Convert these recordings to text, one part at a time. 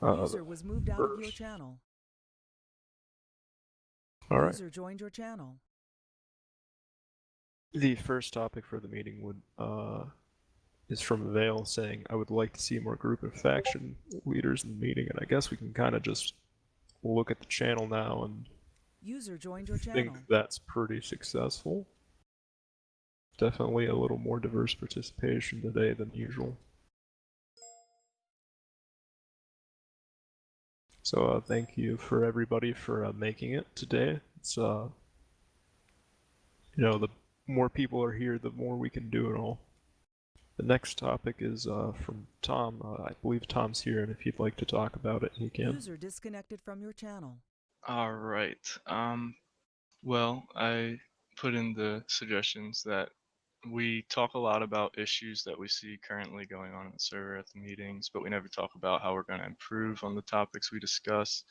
User was moved out of your channel. User joined your channel. The first topic for the meeting would is from Vale saying, I would like to see more group and faction leaders in the meeting, and I guess we can kind of just look at the channel now and User joined your think channel. that's pretty successful. Definitely a little more diverse participation today than usual. So thank you for everybody for making it today. It's the more people are here, the more we can do it all. The next topic is from Tom. I believe Tom's here, and if you'd like to talk about it, he can. User disconnected from your channel. All right. Well, I put in the suggestions that we talk a lot about issues that we see currently going on in the server at the meetings, but we never talk about how we're going to improve on the topics we discuss.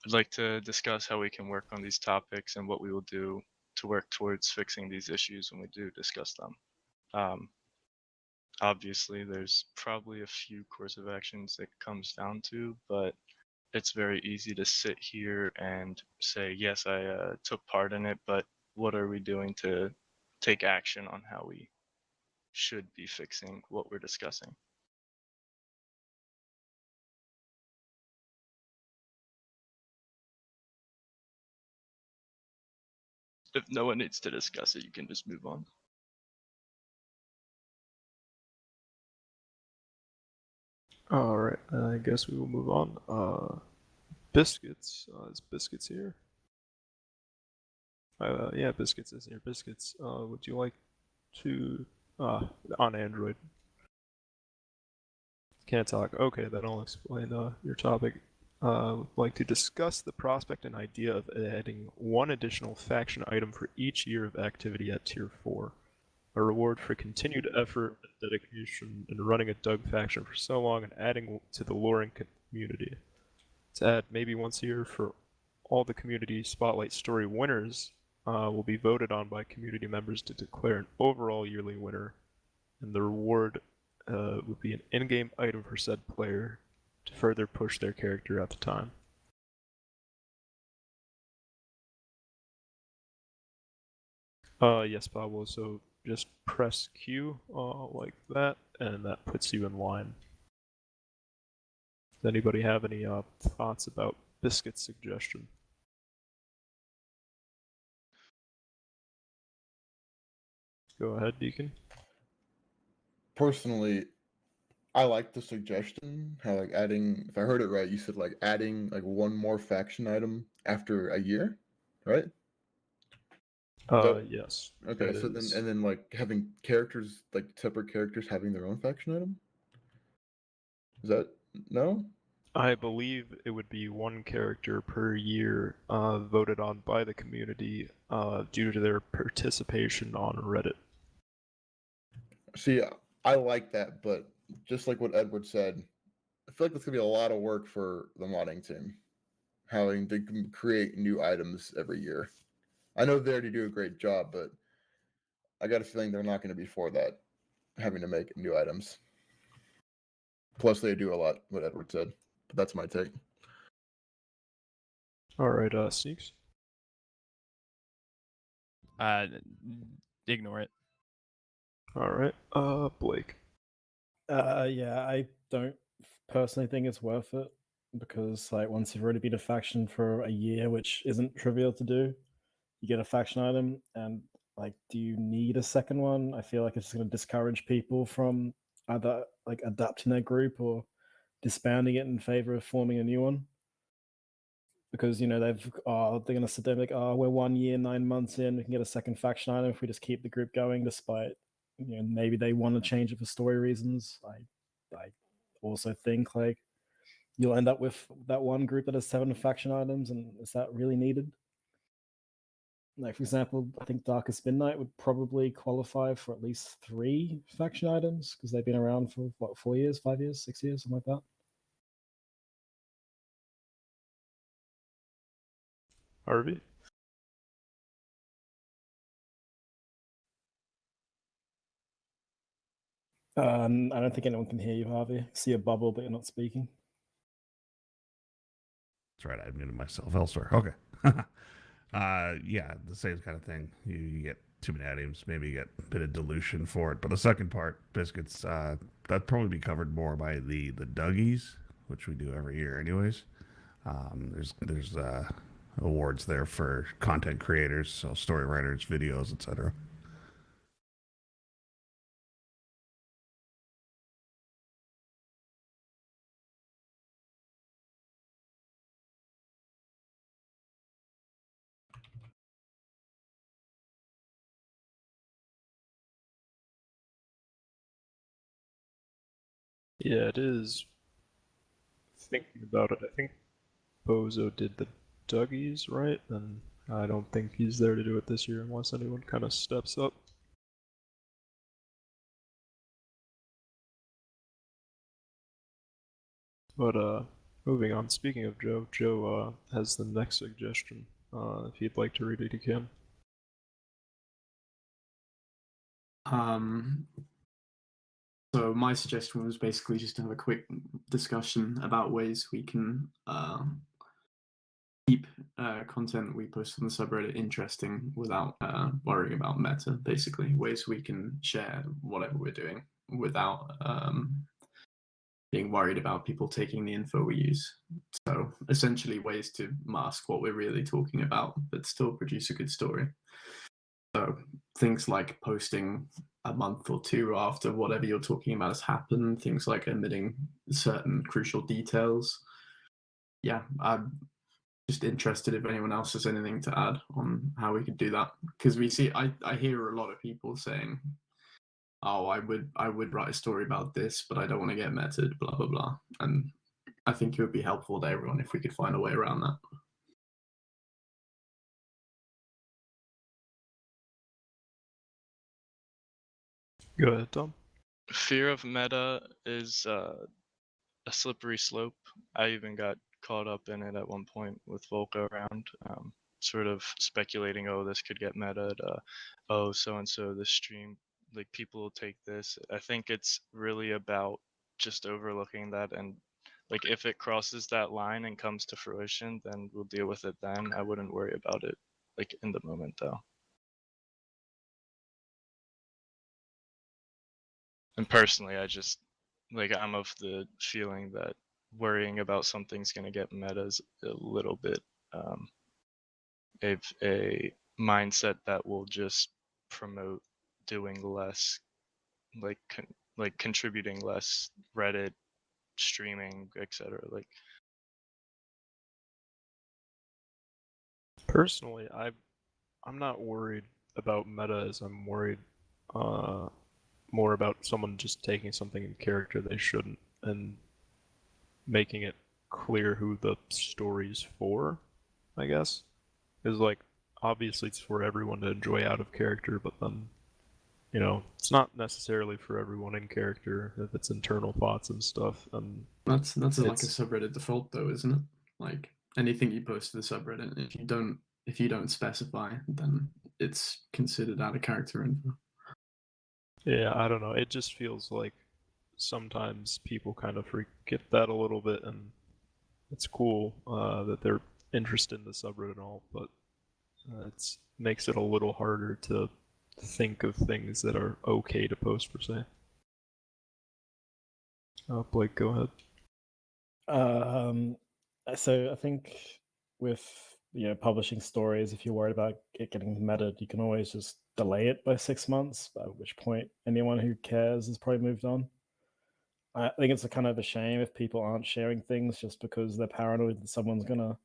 I'd like to discuss how we can work on these topics and what we will do to work towards fixing these issues when we do discuss them. Obviously, there's probably a few course of actions it comes down to, but it's very easy to sit here and say, yes, I took part in it, but what are we doing to take action on how we should be fixing what we're discussing? If no one needs to discuss it, you can just move on. Alright, I guess we will move on. Biscuits. Is Biscuits here? Yeah, Biscuits is here. Biscuits, would you like to... on Android. Can't talk. Okay, then I'll explain your topic. Would like to discuss the prospect and idea of adding one additional faction item for each year of activity at Tier 4. A reward for continued effort and dedication in running a Doug faction for so long and adding to the luring community. To add maybe once a year for all the community spotlight story winners will be voted on by community members to declare an overall yearly winner, and the reward would be an in-game item for said player to further push their character at the time. Yes, Pablo. So just press Q like that, and that puts you in line. Does anybody have any thoughts about Biscuit's suggestion? Go ahead, Deacon. Personally, I like the suggestion. How like adding, if I heard it right, you said like adding like one more faction item after a year, right? Yes. Okay, so then and then like having characters like separate characters having their own faction item. Is that no? I believe it would be one character per year voted on by the community due to their participation on Reddit. See, I like that, but just like what Edward said, I feel like that's gonna be a lot of work for the modding team, having to create new items every year. I know they already do a great job, but I got a feeling they're not going to be for that, having to make new items. Plus, they do a lot, what Edward said. But that's my take. Alright, Sneaks. Ignore it. Alright, Blake. Yeah, I don't personally think it's worth it because, like, once you've already been a faction for a year, which isn't trivial to do, you get a faction item, and like, do you need a second one? I feel like it's going to discourage people from either like adapting their group or disbanding it in favor of forming a new one. Because they're gonna sit there and be like, oh, we're 1 year, 9 months in, we can get a second faction item if we just keep the group going, despite maybe they want to change it for story reasons. I also think like you'll end up with that one group that has 7 faction items, and is that really needed? Like, for example, I think Darkest Midnight would probably qualify for at least 3 faction items because they've been around for what, 4 years, 5 years, 6 years, something like that. Harvey? I don't think anyone can hear you, Harvey. I see a bubble, but you're not speaking. That's right. I muted myself elsewhere. Okay. Yeah, the same kind of thing. You get too many items, maybe you get a bit of dilution for it. But the second part, biscuits, that'd probably be covered more by the Dougies, which we do every year, anyways. There's awards there for content creators, so story writers, videos, etc. Yeah, it is. Thinking about it, I think Bozo did the Dougies, right? And I don't think he's there to do it this year unless anyone kind of steps up. But moving on. Speaking of Joe, Joe has the next suggestion. If you'd like to read it, he can. So my suggestion was basically just to have a quick discussion about ways we can keep content we post on the subreddit interesting without worrying about meta. Basically, ways we can share whatever we're doing without being worried about people taking the info we use. So essentially, ways to mask what we're really talking about, but still produce a good story. So things like posting a month or two after whatever you're talking about has happened, things like omitting certain crucial details. Yeah, I'm just interested if anyone else has anything to add on how we could do that. Because I hear a lot of people saying, oh, I would write a story about this, but I don't want to get meted, blah, blah, blah. And I think it would be helpful to everyone if we could find a way around that. Go ahead, Tom. Fear of meta is a slippery slope. I even got caught up in it at one point with Volca around, sort of speculating, oh, this could get meta, oh, so-and-so, this stream, like people will take this. I think it's really about just overlooking that, and like if it crosses that line and comes to fruition, then we'll deal with it then. I wouldn't worry about it like in the moment though. And personally, I just I'm of the feeling that worrying about something's going to get meta is a little bit a mindset that will just promote doing less, like contributing less, Reddit, streaming, etc. Like Personally, I'm not worried about meta as I'm worried more about someone just taking something in character they shouldn't and making it clear who the story's for, I guess. Because, like, obviously it's for everyone to enjoy out of character, but then, you know, it's not necessarily for everyone in character if it's internal thoughts and stuff. And that's like a subreddit default though, isn't it? Like anything you post to the subreddit, if you don't specify, then it's considered out of character info. yeah, I don't know. It just feels like sometimes people kind of forget that a little bit, and it's cool that they're interested in the subreddit and all, but it makes it a little harder to think of things that are okay to post per se. Blake, go ahead. So I think with publishing stories, if you're worried about it getting meted, you can always just delay it by 6 months, at which point anyone who cares has probably moved on. I think it's a kind of a shame if people aren't sharing things just because they're paranoid that someone's gonna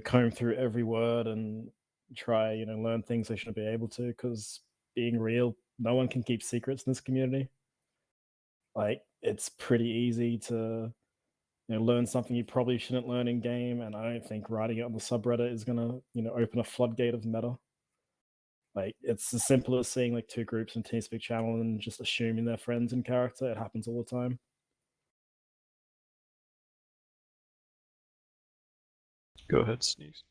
comb through every word and try learn things they shouldn't be able to, because being real, no one can keep secrets in this community. Like, it's pretty easy to learn something you probably shouldn't learn in game, and I don't think writing it on the subreddit is gonna open a floodgate of meta. Like, it's as simple as seeing like two groups in TeamSpeak channel and just assuming they're friends in character. It happens all the time. Go ahead, Sneaks.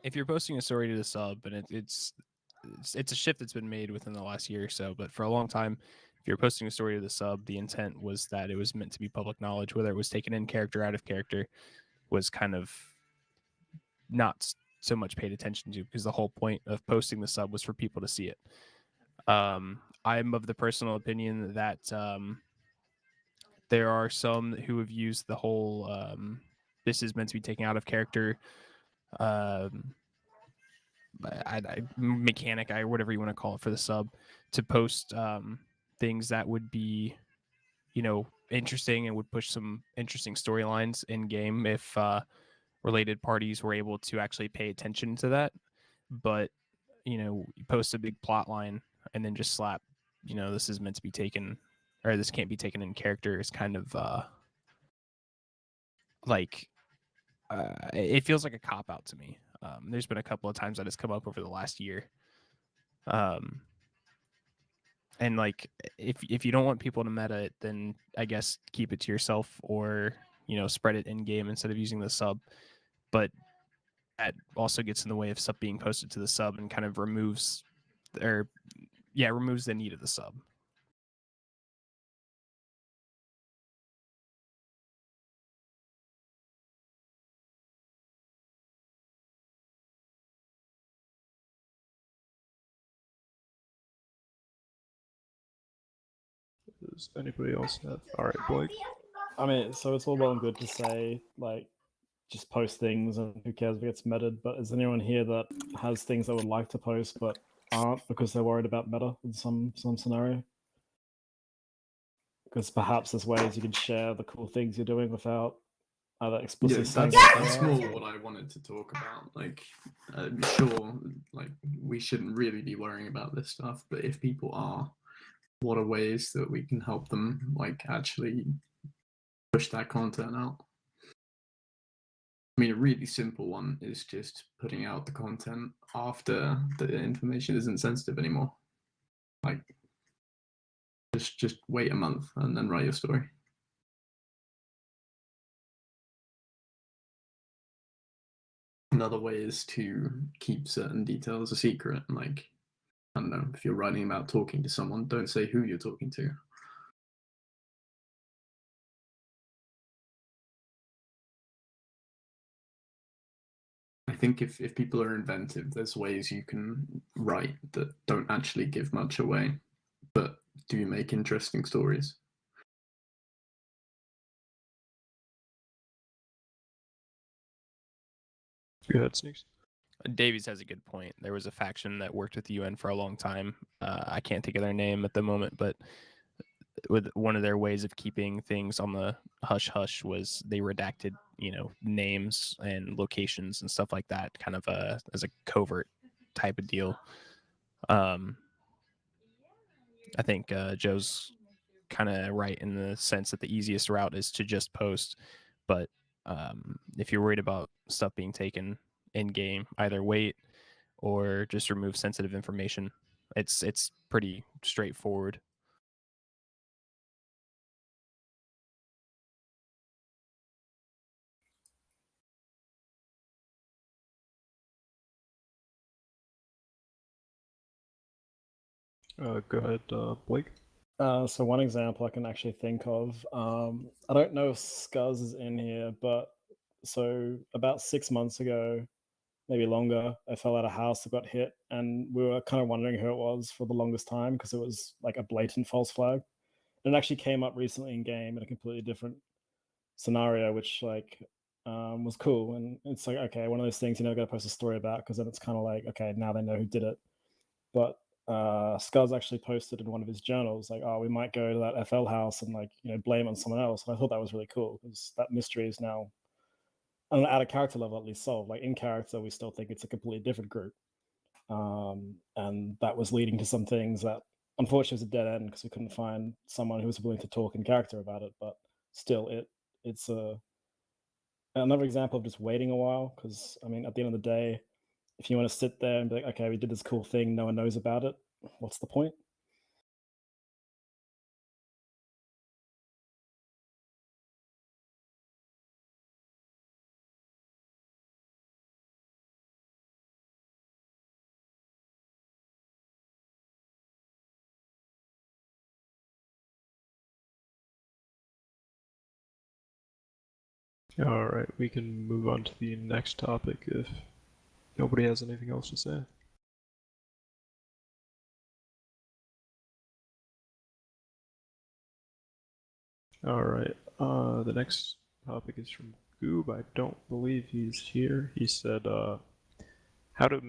If you're posting a story to the sub, and it's a shift that's been made within the last year or so, but for a long time, if you're posting a story to the sub, the intent was that it was meant to be public knowledge, whether it was taken in character, out of character. was kind of not so much paid attention to, because the whole point of posting the sub was for people to see it. I'm of the personal opinion that there are some who have used the whole this is meant to be taken out of character mechanic, whatever you want to call it, for the sub, to post things that would be, interesting and would push some interesting storylines in game if related parties were able to actually pay attention to that. But you post a big plot line and then just slap, this is meant to be taken, or this can't be taken in character, is kind of it feels like a cop out to me. There's been a couple of times that it's come up over the last year. And like, if you don't want people to meta it, then I guess keep it to yourself, or spread it in game instead of using the sub. But that also gets in the way of stuff being posted to the sub and kind of removes the need of the sub. Does anybody else have? All right, Blake. I mean, so it's all well and good to say, like, just post things and who cares if it gets meted, but is anyone here that has things they would like to post but aren't because they're worried about meta in some scenario? Because perhaps there's ways you can share the cool things you're doing without either explicitly saying that's it. more what I wanted to talk about. Like, I'm sure, like, we shouldn't really be worrying about this stuff, but if people are, what are ways that we can help them, like, actually push that content out? I mean, a really simple one is just putting out the content after the information isn't sensitive anymore. Like, just wait a month and then write your story. Another way is to keep certain details a secret. Like, I don't know, if you're writing about talking to someone, don't say who you're talking to. I think if people are inventive, there's ways you can write that don't actually give much away, but do make interesting stories. Go ahead, Sneaks. Davies has a good point. There was a faction that worked with the UN for a long time. I can't think of their name at the moment, but with one of their ways of keeping things on the hush hush was they redacted, names and locations and stuff like that, kind of as a covert type of deal. I think Joe's kind of right in the sense that the easiest route is to just post, but if you're worried about stuff being taken in game, either wait or just remove sensitive information. It's pretty straightforward. Go ahead, Blake. So one example I can actually think of, I don't know if Scuzz is in here, but so about 6 months ago, maybe longer, I fell out of house that got hit, and we were kind of wondering who it was for the longest time because it was like a blatant false flag. And it actually came up recently in game in a completely different scenario, which was cool. And it's like, okay, one of those things you never got to post a story about because then it's kind of like, okay, now they know who did it. But Scuzz actually posted in one of his journals, like, oh, we might go to that FL house and blame on someone else. And I thought that was really cool because that mystery is now, at a character level at least, solved. Like in character, we still think it's a completely different group. And that was leading to some things that unfortunately was a dead end because we couldn't find someone who was willing to talk in character about it. But still, it's another example of just waiting a while because, I mean, at the end of the day, if you want to sit there and be like, okay, we did this cool thing, no one knows about it, what's the point? All right, we can move on to the next topic if nobody has anything else to say. All right, the next topic is from Goob. I don't believe he's here. He said, how to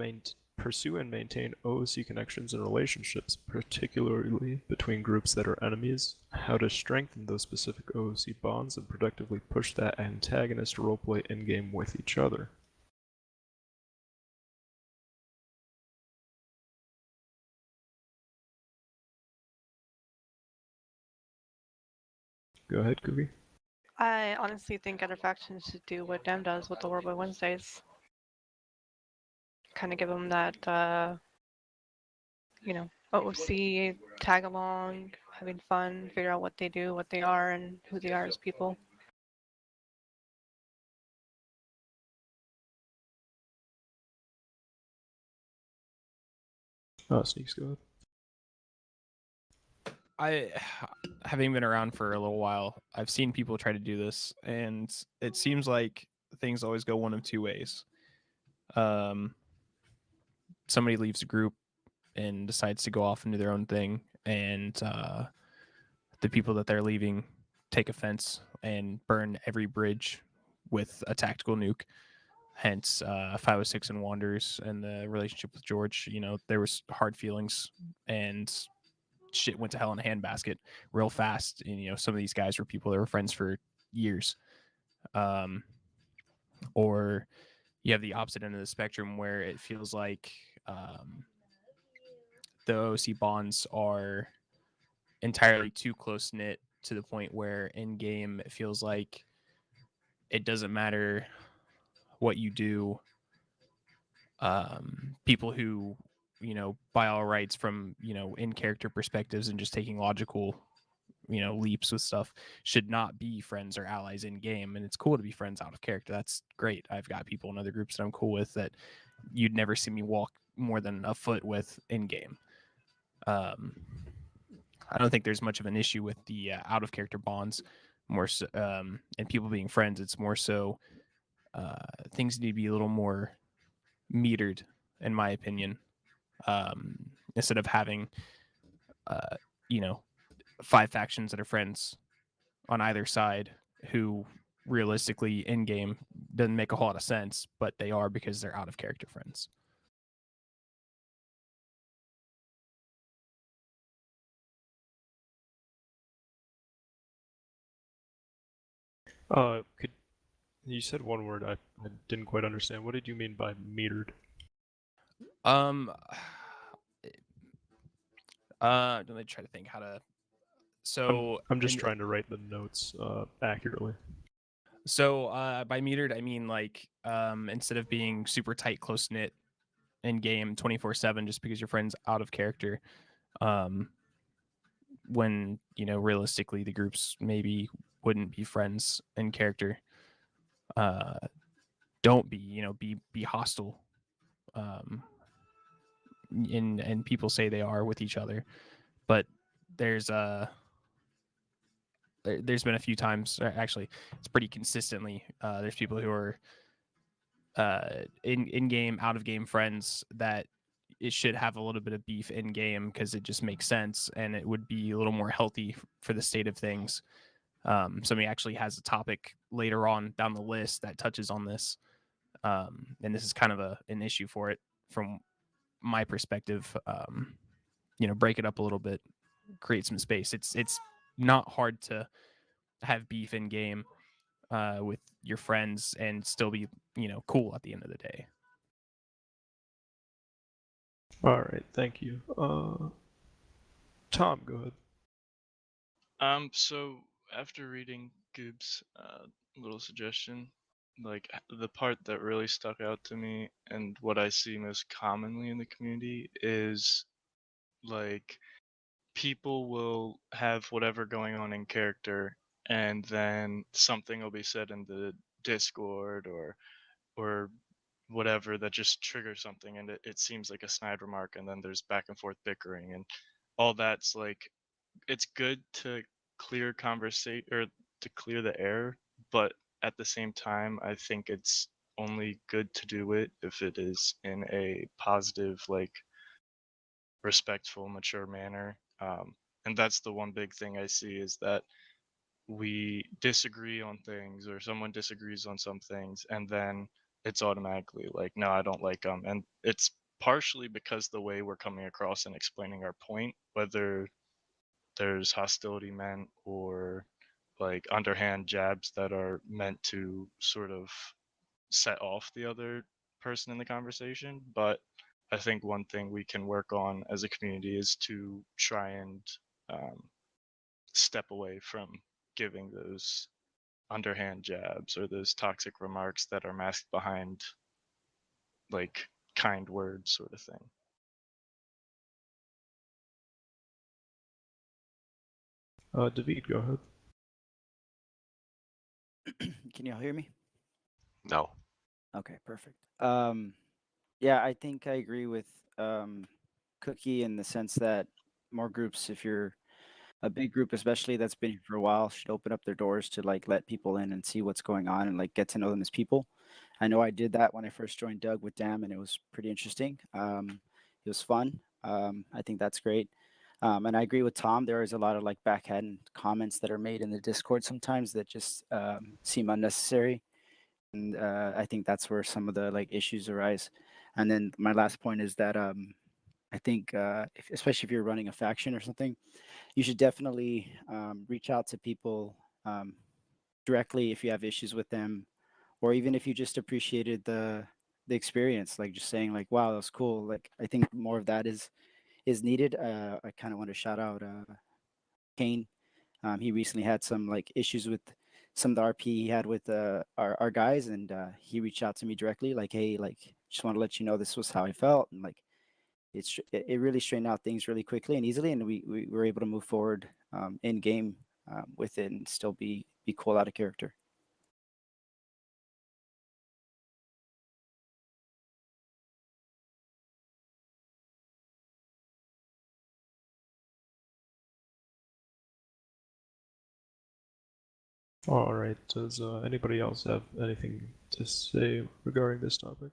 pursue and maintain OOC connections and relationships, particularly between groups that are enemies, how to strengthen those specific OOC bonds and productively push that antagonist roleplay in-game with each other. Go ahead, Gooby. I honestly think other factions should do what Dem does with the World by Wednesdays. Kind of give them that, OOC, tag along, having fun, figure out what they do, what they are, and who they are as people. Sneaks, go ahead. Having been around for a little while, I've seen people try to do this, and it seems like things always go one of two ways. Somebody leaves a group and decides to go off and do their own thing, and the people that they're leaving take offense and burn every bridge with a tactical nuke. Hence 506 and Wanderers and the relationship with George. There was hard feelings and shit went to hell in a handbasket real fast. And some of these guys were people that were friends for years. Or you have the opposite end of the spectrum where it feels like the OOC bonds are entirely too close knit to the point where in game it feels like it doesn't matter what you do. People who by all rights from in character perspectives and just taking logical leaps with stuff should not be friends or allies in game. And it's cool to be friends out of character. That's great. I've got people in other groups that I'm cool with that you'd never see me walk more than a foot with in game. I don't think there's much of an issue with the out of character bonds more so, and people being friends. It's more so things need to be a little more metered, in my opinion. Instead of having, 5 factions that are friends on either side who realistically in game doesn't make a whole lot of sense, but they are because they're out of character friends. Could you said one word I didn't quite understand. What did you mean by metered? Let me try to think how to. So I'm just trying to write the notes accurately. So by metered, I mean like instead of being super tight, close knit in game 24/7, just because your friend's out of character, when realistically the groups maybe wouldn't be friends in character. Don't be hostile. And people say they are with each other, but there's there's been a few times, actually it's pretty consistently, there's people who are in game, out of game friends that it should have a little bit of beef in game because it just makes sense and it would be a little more healthy for the state of things. Somebody actually has a topic later on down the list that touches on this, and this is kind of an issue for it from my perspective. Break it up a little bit, create some space. It's not hard to have beef in game with your friends and still be cool at the end of the day. All right, thank you. Tom, go ahead. So after reading Goob's little suggestion, like the part that really stuck out to me and what I see most commonly in the community is like people will have whatever going on in character and then something will be said in the Discord or whatever that just triggers something and it seems like a snide remark and then there's back and forth bickering and all that's like it's good to clear conversation or to clear the air, but at the same time, I think it's only good to do it if it is in a positive, like respectful, mature manner. And that's the one big thing I see is that we disagree on things or someone disagrees on some things and then it's automatically like, no, I don't like them. And it's partially because the way we're coming across and explaining our point, whether there's hostility meant or like underhand jabs that are meant to sort of set off the other person in the conversation. But I think one thing we can work on as a community is to try and um, step away from giving those underhand jabs or those toxic remarks that are masked behind like kind words sort of thing. David, go ahead. Can y'all hear me? No. Okay, perfect. Yeah, I think I agree with Cookie in the sense that more groups, if you're a big group, especially that's been here for a while, should open up their doors to like let people in and see what's going on and like get to know them as people. I know I did that when I first joined Doug with Dam, and it was pretty interesting. It was fun. I think that's great. And I agree with Tom. There is a lot of like backhand comments that are made in the Discord sometimes that just seem unnecessary, and I think that's where some of the like issues arise. And then my last point is that I think, especially if you're running a faction or something, you should definitely reach out to people directly if you have issues with them, or even if you just appreciated the experience, like just saying like, "Wow, that was cool." Like I think more of that is needed. I kind of want to shout out Kane. He recently had some like issues with some of the RP he had with our guys, and he reached out to me directly, like, "Hey, like, just want to let you know this was how I felt," and like, it really straightened out things really quickly and easily, and we were able to move forward in game with it and still be cool out of character. All right. Does anybody else have anything to say regarding this topic?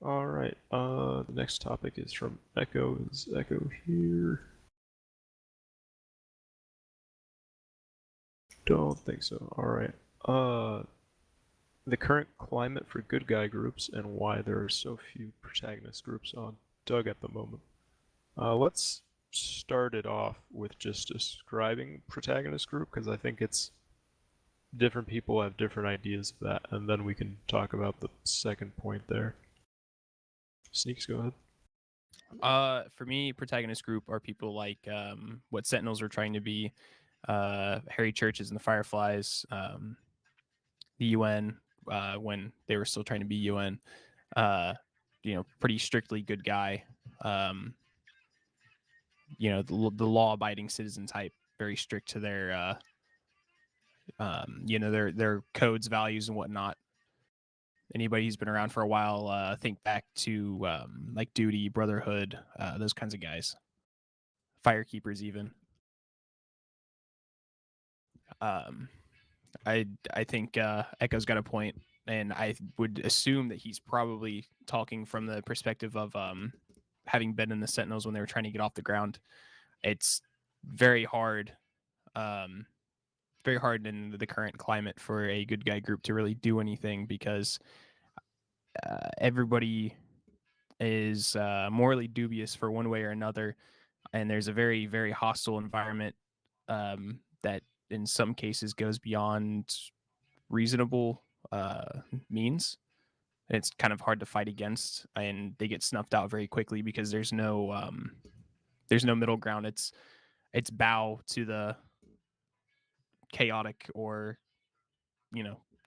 All right. The next topic is from Echo. Is Echo here? Don't think so. All right. The current climate for good guy groups and why there are so few protagonist groups on Doug at the moment. Let's start it off with just describing protagonist group because I think it's different people have different ideas of that, and then we can talk about the second point there. Sneaks, go ahead. For me, protagonist group are people like what Sentinels are trying to be, Harry Churches and the Fireflies, the UN when they were still trying to be UN. Pretty strictly good guy. The law-abiding citizen type, very strict to their their codes, values, and whatnot. Anybody who's been around for a while, think back to like Duty, Brotherhood, those kinds of guys. Firekeepers, even. I think Echo's got a point, and I would assume that he's probably talking from the perspective of having been in the Sentinels when they were trying to get off the ground. It's very hard in the current climate for a good guy group to really do anything because everybody is morally dubious for one way or another, and there's a very, very hostile environment that in some cases goes beyond reasonable means. It's kind of hard to fight against, and they get snuffed out very quickly because there's no middle ground. It's bow to the chaotic or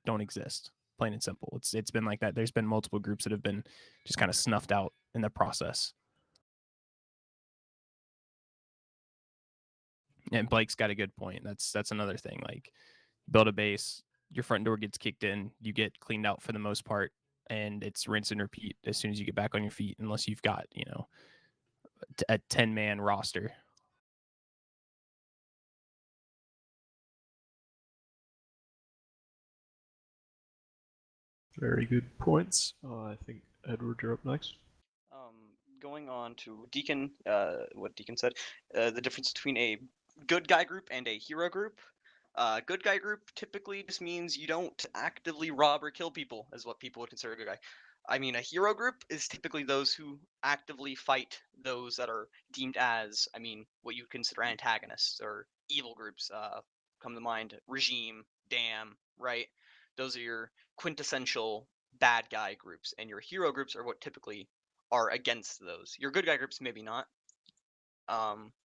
don't exist, plain and simple. It's been like that. There's been multiple groups that have been just kind of snuffed out in the process. And Blake's got a good point. That's another thing. Like, build a base, your front door gets kicked in, you get cleaned out for the most part, and it's rinse and repeat as soon as you get back on your feet, unless you've got, you know, a 10-man roster. Very good points. I think Edward, you're up next. Going on to Deacon, what Deacon said, the difference between a good guy group and a hero group. Good guy group typically just means you don't actively rob or kill people, is what people would consider a good guy. I mean, a hero group is typically those who actively fight those that are deemed as, I mean, what you consider antagonists or evil groups. Come to mind, Regime, Damn, right? Those are your quintessential bad guy groups, and your hero groups are what typically are against those. Your good guy groups, maybe not.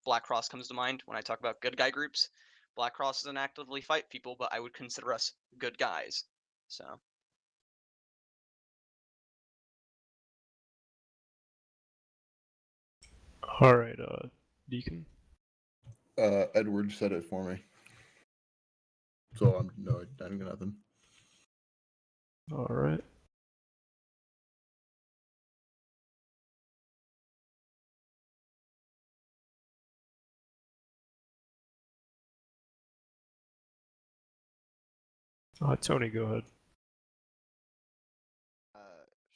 Black Cross comes to mind when I talk about good guy groups. Black Cross doesn't actively fight people, but I would consider us good guys. So. All right, Deacon. Edward said it for me. So I don't got nothing. All right. Tony, go ahead.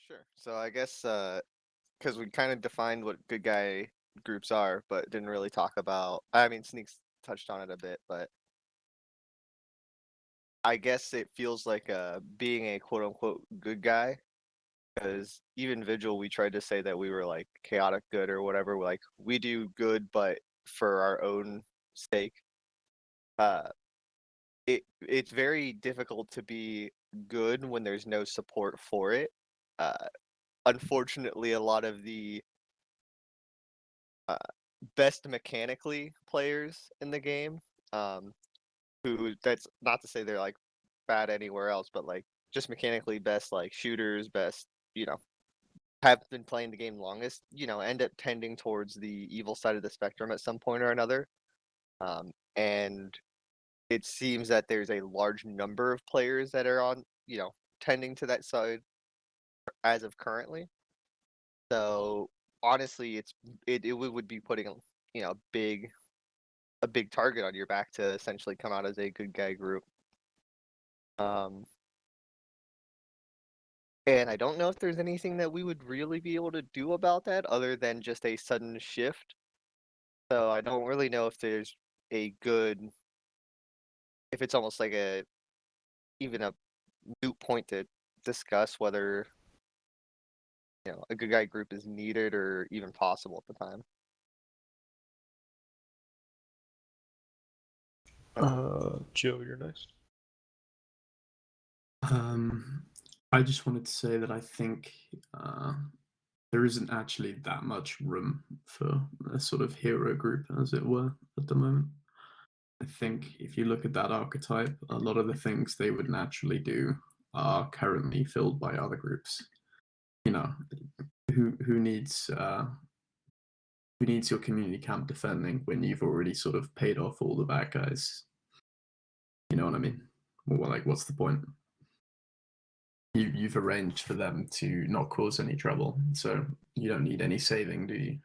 Sure. So I guess because we kind of defined what good guy groups are, but didn't really talk about. I mean, Sneaks touched on it a bit, but I guess it feels like being a quote unquote good guy. Because even Vigil, we tried to say that we were like chaotic good or whatever. Like we do good, but for our own sake. It's very difficult to be good when there's no support for it. Unfortunately, a lot of the best mechanically players in the game, who that's not to say they're like bad anywhere else, but like just mechanically best like shooters, best, have been playing the game longest, end up tending towards the evil side of the spectrum at some point or another. And it seems that there's a large number of players that are on, tending to that side as of currently. So honestly, it would be putting a big target on your back to essentially come out as a good guy group. And I don't know if there's anything that we would really be able to do about that other than just a sudden shift. So I don't really know if there's if it's almost like even a moot point to discuss whether a good guy group is needed or even possible at the time. Joe, you're next. I just wanted to say that I think there isn't actually that much room for a sort of hero group, as it were, at the moment. I think if you look at that archetype, a lot of the things they would naturally do are currently filled by other groups. Who needs your community camp defending when you've already sort of paid off all the bad guys? You know what I mean? Well, like, what's the point? You've arranged for them to not cause any trouble, so you don't need any saving, do you?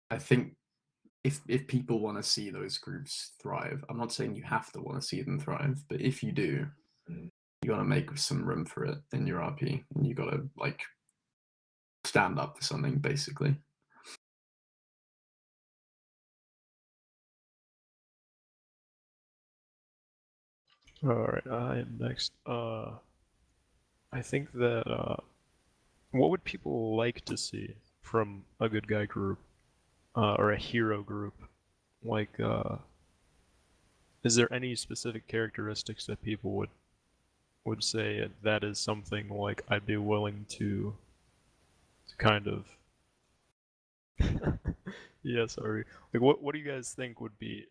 I think if people want to see those groups thrive, I'm not saying you have to want to see them thrive, but if you do, you got to make some room for it in your RP, and you got to like stand up for something, basically. All right, I am next. I think that what would people like to see from a good guy group or a hero group? Like, is there any specific characteristics that people would say that is something like I'd be willing to kind of yeah, sorry. Like, what do you guys think would be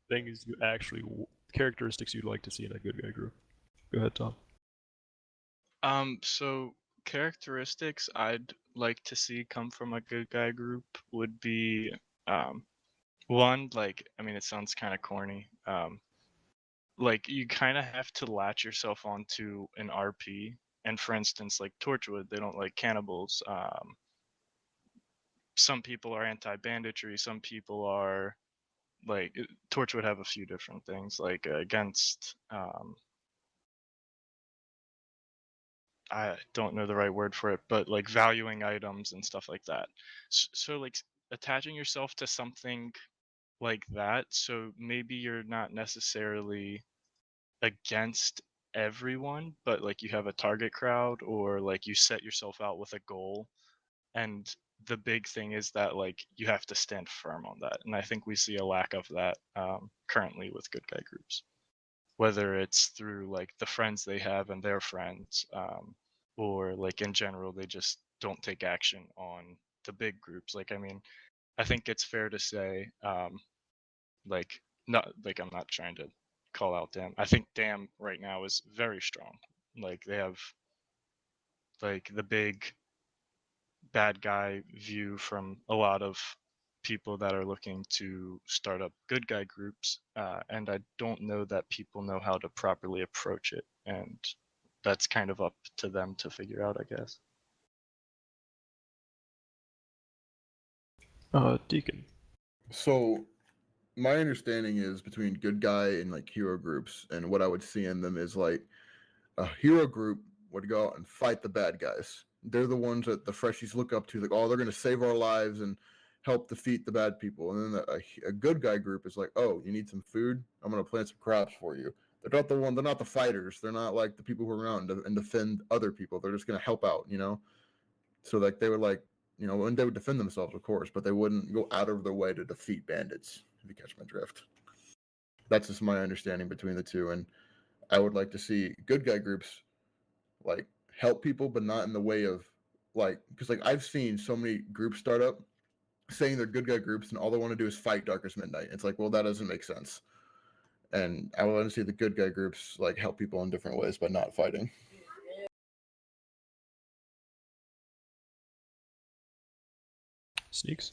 things you actually characteristics you'd like to see in a good guy group? Go ahead, Tom. So characteristics I'd like to see come from a good guy group would be one, like, I mean, it sounds kind of corny, like you kind of have to latch yourself onto an RP. And for instance, like Torchwood, they don't like cannibals. Some people are anti-banditry. Some people are like Torchwood have a few different things like against. I don't know the right word for it, but like valuing items and stuff like that. So like attaching yourself to something like that, so maybe you're not necessarily against everyone, but like you have a target crowd or like you set yourself out with a goal. And the big thing is that like you have to stand firm on that. And I think we see a lack of that currently with good guy groups, whether it's through like the friends they have and their friends, or like in general they just don't take action on the big groups. Like I mean, I think it's fair to say, like not like I'm not trying to call out Dam. I think Dam right now is very strong. Like they have like the big bad guy view from a lot of people that are looking to start up good guy groups, and I don't know that people know how to properly approach it, and that's kind of up to them to figure out, I guess. Deacon. So my understanding is between good guy and like hero groups, and what I would see in them is like a hero group would go out and fight the bad guys. They're the ones that the freshies look up to, like, oh, they're going to save our lives and help defeat the bad people. And then a good guy group is like, oh, you need some food? I'm going to plant some crops for you. They're not the one. They're not the fighters. They're not like the people who are around and defend other people. They're just going to help out, you know. So like they would like, you know, and they would defend themselves, of course, but they wouldn't go out of their way to defeat bandits. If you catch my drift, that's just my understanding between the two. And I would like to see good guy groups like help people, but not in the way of like, because like I've seen so many groups start up saying they're good guy groups and all they want to do is fight Darkest Midnight. It's like, well, that doesn't make sense. And I want to see the good guy groups like help people in different ways by not fighting. Sneaks.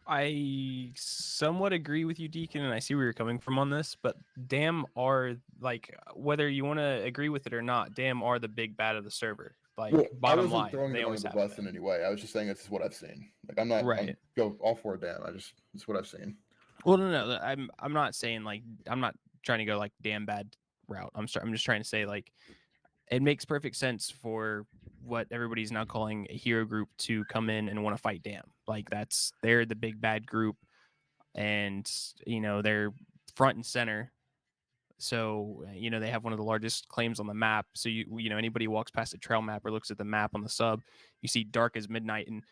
I somewhat agree with you, Deacon, and I see where you're coming from on this, but Dam are like, whether you want to agree with it or not, Dam are the big bad of the server. Like, Well, I bottom wasn't line, throwing they them under always the have bus been. in any way. I was just saying this is what I've seen. Like I'm not Right. I'm go all for a damn. It's what I've seen. Well, no, I'm not saying like I'm not trying to go like damn bad route. I'm just trying to say like it makes perfect sense for what everybody's now calling a hero group to come in and want to fight Dam. Like they're the big bad group, and you know they're front and center. So you know they have one of the largest claims on the map. So you know anybody who walks past the trail map or looks at the map on the sub, you see dark as midnight and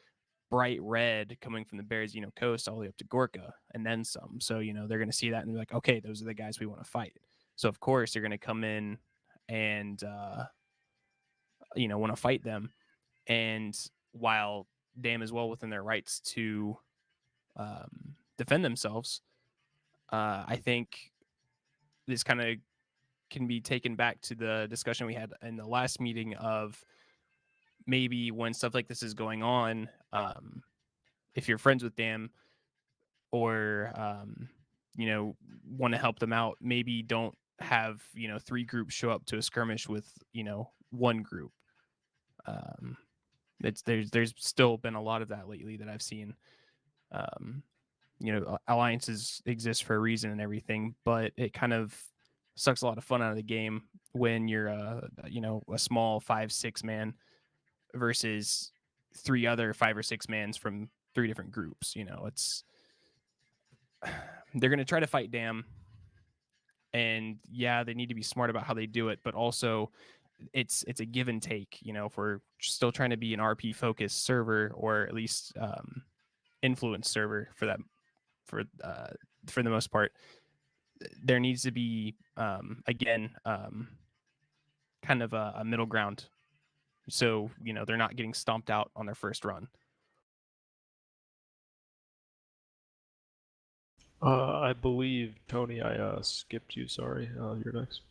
bright red coming from the Berezino coast all the way up to Gorka and then some. So, you know, they're going to see that and be like, okay, those are the guys we want to fight. So, of course, they're going to come in and, you know, want to fight them. And while Dam is well within their rights to defend themselves, I think this kind of can be taken back to the discussion we had in the last meeting of maybe when stuff like this is going on, if you're friends with Dam or you know want to help them out, maybe don't have you know 3 groups show up to a skirmish with you know 1 group. There's still been a lot of that lately that I've seen. You know, alliances exist for a reason and everything, but it kind of sucks a lot of fun out of the game when you're you know a small 5-6 man versus 3 other 5 or 6 mans from 3 different groups. You know, it's they're going to try to fight Dam, and yeah, they need to be smart about how they do it, but also it's a give and take. You know, if we're still trying to be an RP focused server, or at least influence server for that, for the most part, there needs to be again kind of a middle ground, so you know they're not getting stomped out on their first run. I believe Tony, I skipped you. Sorry. You're next.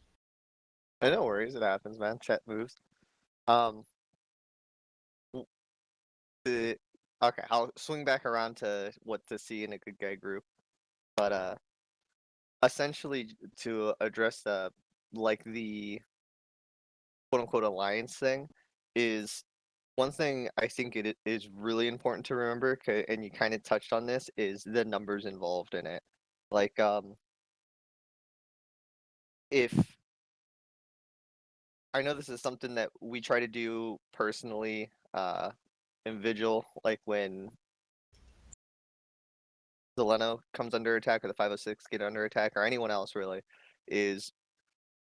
No worries, it happens, man. Chat moves. Okay, I'll swing back around to what to see in a good guy group. But essentially to address like the quote unquote alliance thing is one thing I think it is really important to remember, and you kind of touched on this, is the numbers involved in it. Like, if I know this is something that we try to do personally, in Vigil, like when Zeleno comes under attack or the 506 get under attack or anyone else really, is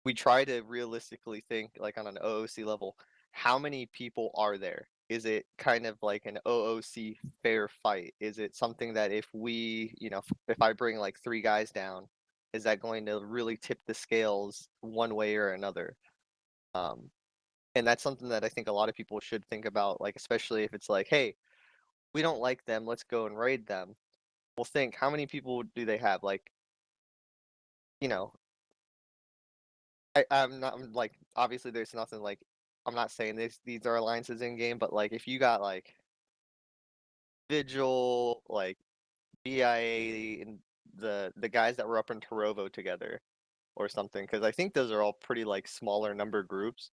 we try to realistically think like on an OOC level, how many people are there? Is it kind of like an OOC fair fight? Is it something that if we, if I bring like 3 guys down, is that going to really tip the scales one way or another? And that's something that I think a lot of people should think about, like especially if it's like, hey, we don't like them, let's go and raid them. Well, think how many people do they have? Like, you know, I'm like obviously there's nothing like I'm not saying these are alliances in game, but like if you got like Vigil, like BIA and the guys that were up in Torovo together or something, because I think those are all pretty like smaller number groups.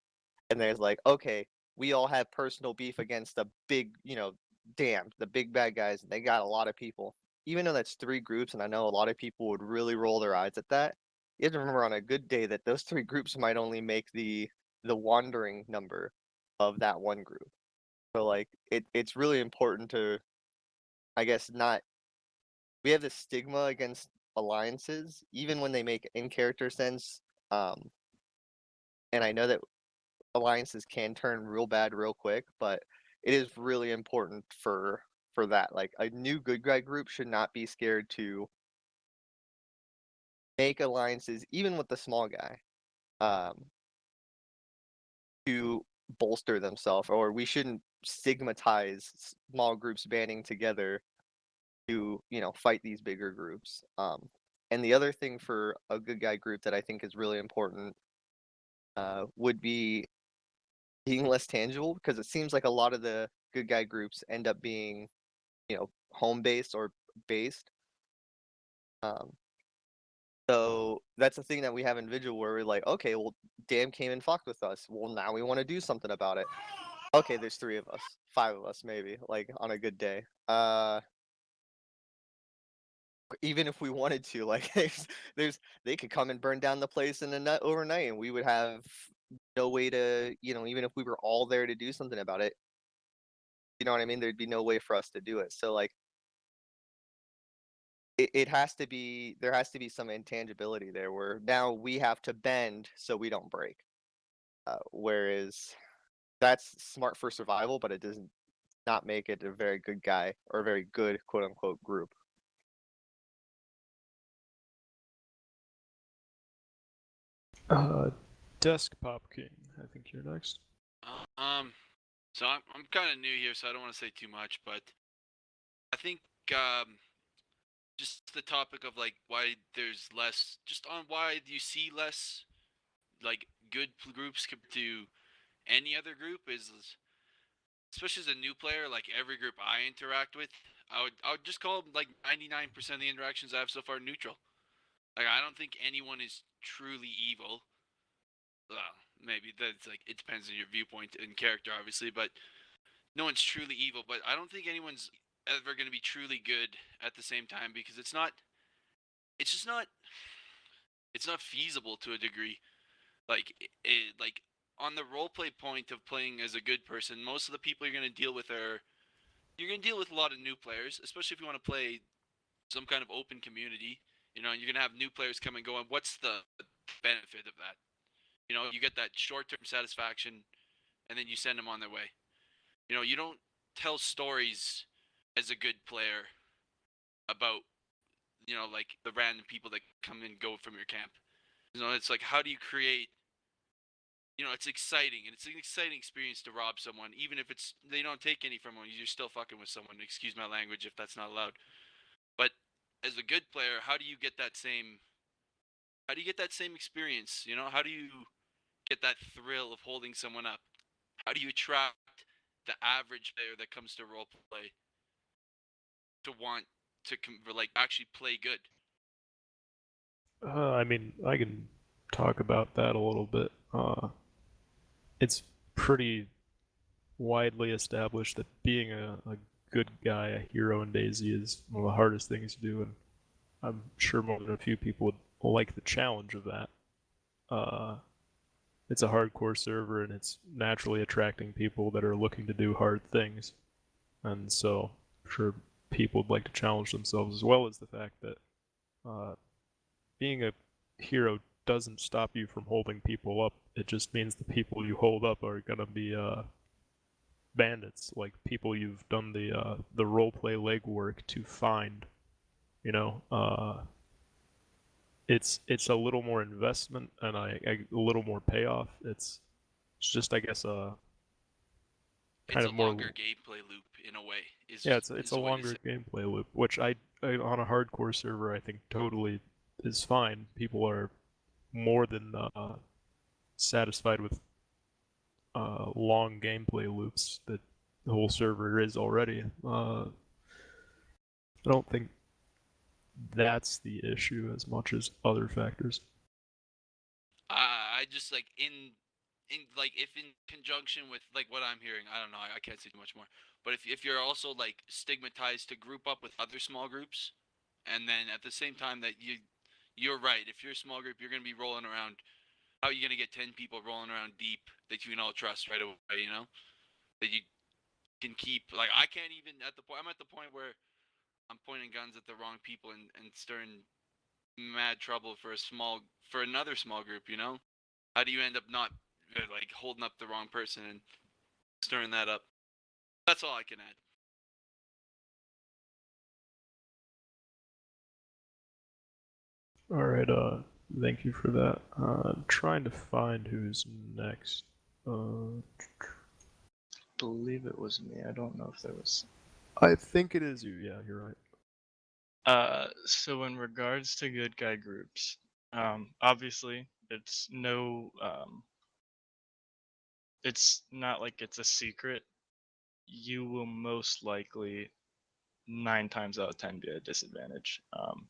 And there's like, okay, we all have personal beef against the big, the big bad guys, and they got a lot of people. Even though that's 3 groups, and I know a lot of people would really roll their eyes at that, you have to remember on a good day that those 3 groups might only make the wandering number of that one group. So like it's really important to, I guess, not we have this stigma against alliances, even when they make in character sense. And I know that alliances can turn real bad real quick, but it is really important for that. Like a new good guy group should not be scared to make alliances, even with the small guy, to bolster themselves, or we shouldn't stigmatize small groups banding together to, fight these bigger groups. And the other thing for a good guy group that I think is really important would be being less tangible, because it seems like a lot of the good guy groups end up being, home based or based. So that's the thing that we have in Vigil where we're like, okay, well, Dam came and fucked with us. Well, now we want to do something about it. Okay, there's 3 of us, 5 of us maybe, like on a good day. Even if we wanted to, like they could come and burn down the place in a nut overnight, and we would have no way to, even if we were all there to do something about it, you know what I mean? There'd be no way for us to do it. So like it has to be, there has to be some intangibility there where now we have to bend so we don't break. Whereas that's smart for survival, but it does not make it a very good guy or a very good quote unquote group. Desk Pop King, I think you're next. So I'm kind of new here, so I don't want to say too much, but I think just the topic of like why there's less, just on why do you see less like good groups compared to any other group is, especially as a new player, like every group I interact with, I would just call them like 99% of the interactions I have so far neutral. Like I don't think anyone is truly evil. Well, maybe that's like it depends on your viewpoint and character, obviously, but no one's truly evil. But I don't think anyone's ever going to be truly good at the same time, because it's just not, it's not feasible to a degree. Like like on the roleplay point of playing as a good person, most of the people you're going to deal with you're going to deal with a lot of new players, especially if you want to play some kind of open community. You're going to have new players come and go, and what's the benefit of that? You get that short-term satisfaction, and then you send them on their way. You don't tell stories as a good player about, like the random people that come and go from your camp. It's like, how do you create, it's exciting, and it's an exciting experience to rob someone, even if they don't take any from them, you're still fucking with someone. Excuse my language if that's not allowed. But as a good player, how do you get that same experience? How do you get that thrill of holding someone up? How do you attract the average player that comes to roleplay to want to like actually play good? I mean, I can talk about that a little bit. It's pretty widely established that being a good guy, a hero in DayZ is one of the hardest things to do, and I'm sure more than a few people would like the challenge of that. It's a hardcore server, and it's naturally attracting people that are looking to do hard things, and so I'm sure people would like to challenge themselves, as well as the fact that being a hero doesn't stop you from holding people up. It just means the people you hold up are gonna be bandits, like people you've done the roleplay legwork to find. You know, it's a little more investment and a little more payoff. It's just, I guess, kind It's of a more. longer gameplay loop in a way. Yeah, it's is a the way to longer say. gameplay loop, which I on a hardcore server I think totally is fine. People are more than satisfied with long gameplay loops that the whole server is already. I don't think that's the issue as much as other factors. I just like in like if in conjunction with like what I'm hearing, I don't know, I can't say too much more. But if you're also like stigmatized to group up with other small groups, and then at the same time that you're right, if you're a small group, you're gonna be rolling around. How are you gonna get 10 people rolling around deep that you can all trust right away? You know that you can keep. Like I can't even at the point. I'm at the point where I'm pointing guns at the wrong people and stirring mad trouble for another small group. You know, how do you end up not like holding up the wrong person and stirring that up? That's all I can add. All right, thank you for that. I'm trying to find who's next. Believe it was me. I don't know if there was. I think it is you. Yeah, you're right. So in regards to good guy groups, obviously it's it's not like it's a secret. You will most likely 9 times out of 10 be at a disadvantage,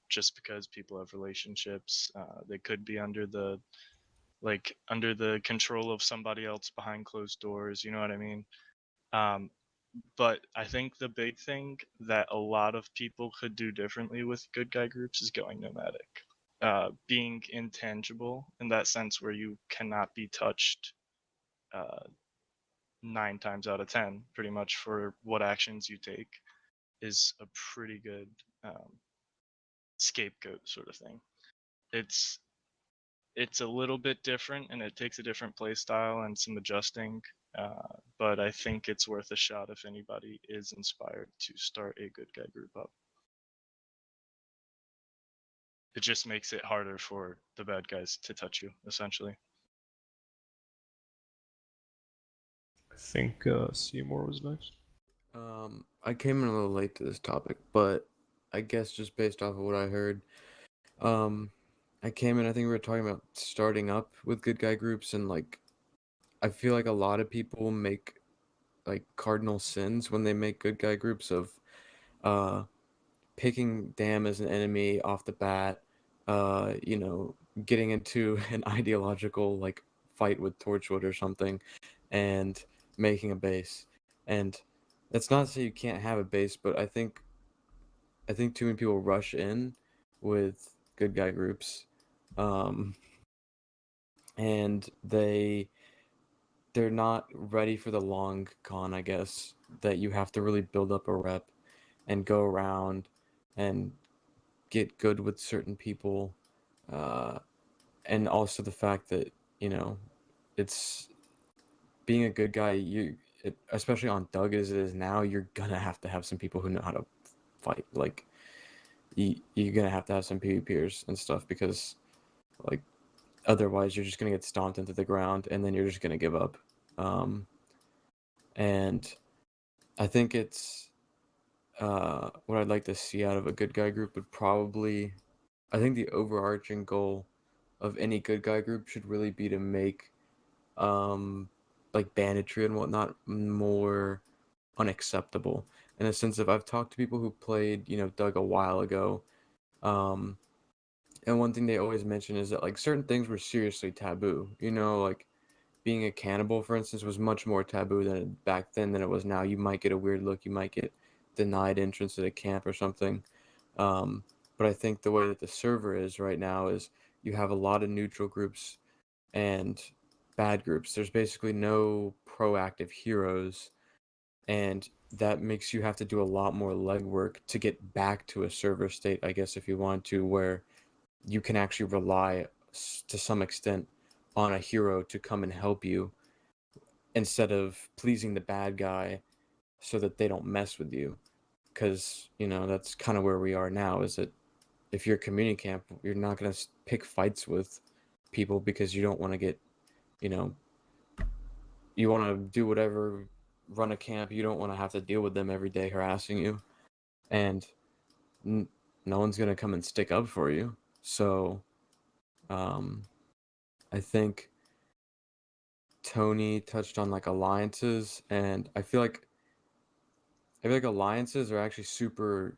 just because people have relationships. They could be under the control of somebody else behind closed doors. You know what I mean? But I think the big thing that a lot of people could do differently with good guy groups is going nomadic. Being intangible in that sense where you cannot be touched 9 times out of 10, pretty much, for what actions you take is a pretty good scapegoat sort of thing. It's a little bit different and it takes a different play style and some adjusting, but I think it's worth a shot if anybody is inspired to start a good guy group up. It just makes it harder for the bad guys to touch you, essentially. I think Seymour was next. I came in a little late to this topic, but I guess just based off of what I heard, I came in, I think we were talking about starting up with good guy groups, and like, I feel like a lot of people make like cardinal sins when they make good guy groups of picking Dam as an enemy off the bat, you know, getting into an ideological like fight with Torchwood or something, and making a base. And that's not to say you can't have a base, but I think too many people rush in with good guy groups, and they're not ready for the long con, I guess, that you have to really build up a rep and go around and get good with certain people, and also the fact that, you know, it's being a good guy, especially on Doug as it is now, you're gonna have to have some people who know how to fight. Like, you're gonna have to have some PvPers and stuff, because like otherwise you're just gonna get stomped into the ground and then you're just gonna give up. And I think it's what I'd like to see out of a good guy group would probably, I think the overarching goal of any good guy group should really be to make like banditry and whatnot more unacceptable. In a sense of, I've talked to people who played, you know, Doug a while ago, And one thing they always mention is that like certain things were seriously taboo. You know, like being a cannibal, for instance, was much more taboo than back then than it was now. You might get a weird look. You might get denied entrance at a camp or something. But I think the way that the server is right now is you have a lot of neutral groups and bad groups. There's basically no proactive heroes, and that makes you have to do a lot more legwork to get back to a server state, I guess, if you want to, where you can actually rely to some extent on a hero to come and help you instead of pleasing the bad guy so that they don't mess with you. Because, you know, that's kind of where we are now, is that if you're a community camp, you're not going to pick fights with people because you don't want to get, you know, you want to do whatever, run a camp. You don't want to have to deal with them every day harassing you. And no one's going to come and stick up for you. So I think Tony touched on like alliances, and I feel like alliances are actually super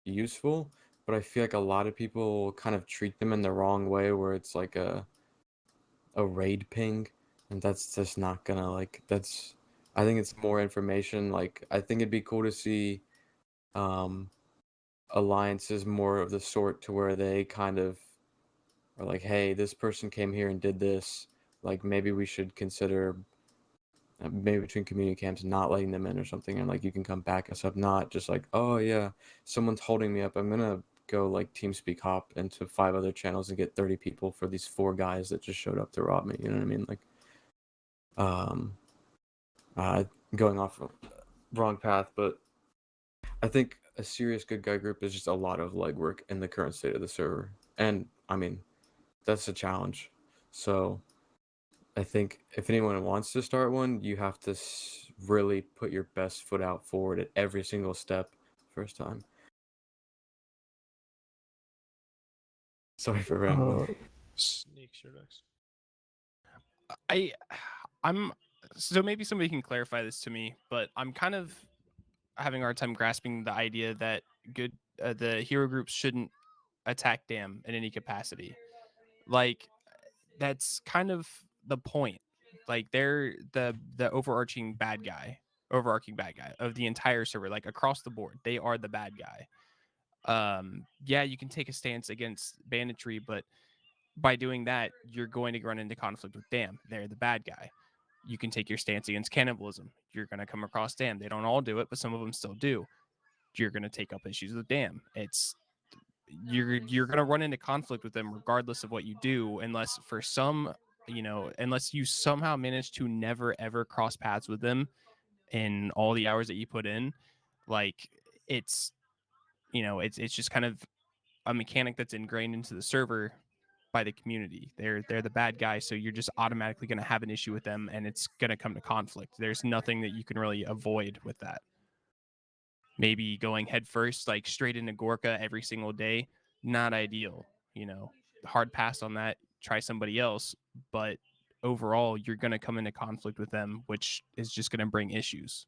useful, but I feel like a lot of people kind of treat them in the wrong way, where it's like a raid ping, and that's just not gonna like that's. I think it's more information. Like I think it'd be cool to see alliances more of the sort to where they kind of are like, hey, this person came here and did this. Like maybe we should consider maybe between community camps not letting them in or something, and like you can come back us up, not just like, oh yeah, someone's holding me up, I'm gonna go like TeamSpeak hop into 5 other channels and get 30 people for these 4 guys that just showed up to rob me. You know what I mean? Like going off a wrong path, but I think a serious good guy group is just a lot of legwork in the current state of the server, and I mean that's a challenge. So I think if anyone wants to start one, you have to really put your best foot out forward at every single step first time. Sorry for rambling. Sneaks, your next. I'm so maybe somebody can clarify this to me, but I'm kind of having a hard time grasping the idea that the hero groups shouldn't attack Dam in any capacity. Like that's kind of the point. Like they're the overarching bad guy of the entire server, like across the board. They are the bad guy. Yeah, you can take a stance against banditry, but by doing that, you're going to run into conflict with Dam. They're the bad guy. You can take your stance against cannibalism. You're going to come across Dam. They don't all do it, but some of them still do. You're going to take up issues with Dam. You're going to run into conflict with them regardless of what you do, unless for some, unless you somehow manage to never ever cross paths with them in all the hours that you put in. Like it's just kind of a mechanic that's ingrained into the server by the community. They're the bad guy, so you're just automatically going to have an issue with them, and it's going to come to conflict. There's nothing that you can really avoid with that. Maybe going head first, like straight into Gorka every single day, not ideal. Hard pass on that. Try somebody else, but overall, you're going to come into conflict with them, which is just going to bring issues.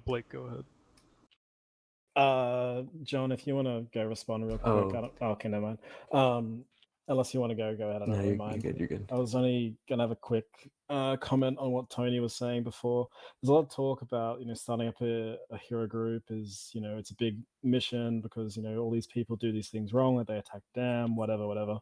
Blake, go ahead. John, if you want to go respond real quick. Okay, never mind. Unless you want to go ahead. I don't really mind. You're good. I was only gonna have a quick comment on what Tony was saying before. There's a lot of talk about starting up a hero group is it's a big mission because all these people do these things wrong, that they attack Dam, whatever.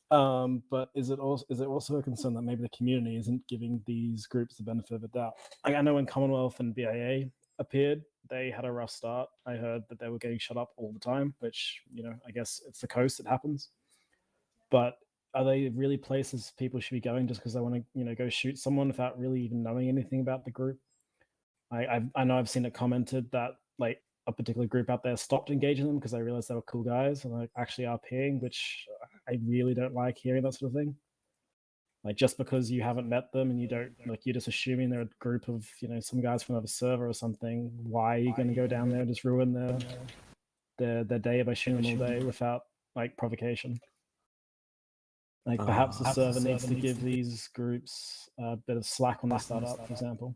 But is it also a concern that maybe the community isn't giving these groups the benefit of the doubt? Like, I know when Commonwealth and BIA appeared, they had a rough start. I heard that they were getting shut up all the time, which I guess it's the coast, it happens. But are they really places people should be going just because they want to go shoot someone without really even knowing anything about the group? I know I've seen it commented that like a particular group out there stopped engaging them because they realized they were cool guys and like actually RPing, which I really don't like hearing that sort of thing. Like just because you haven't met them and you don't you're just assuming they're a group of some guys from another server or something. Why are you going to go down there and just ruin their day by shooting them all day without like provocation? Like perhaps the server needs to give these groups a bit of slack when they start up, for example.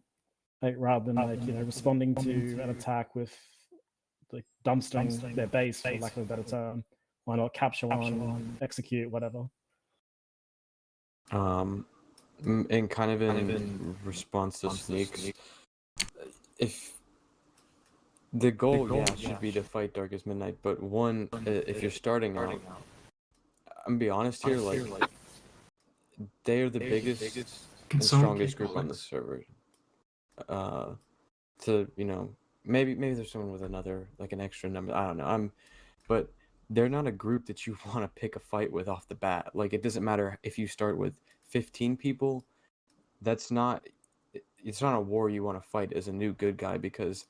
like rather than like responding to an attack with like dumpstering their base, for lack of a better term. Why not capture one, execute, whatever? And kind of in response to Sneaks, if the goal, should be to fight Darkest Midnight, but one, if you're starting out, I'm gonna be honest here, like they are the biggest and strongest group on the server. To maybe there's someone with another like an extra number. I don't know. But they're not a group that you want to pick a fight with off the bat. Like it doesn't matter if you start with 15 people. It's not a war you want to fight as a new good guy, because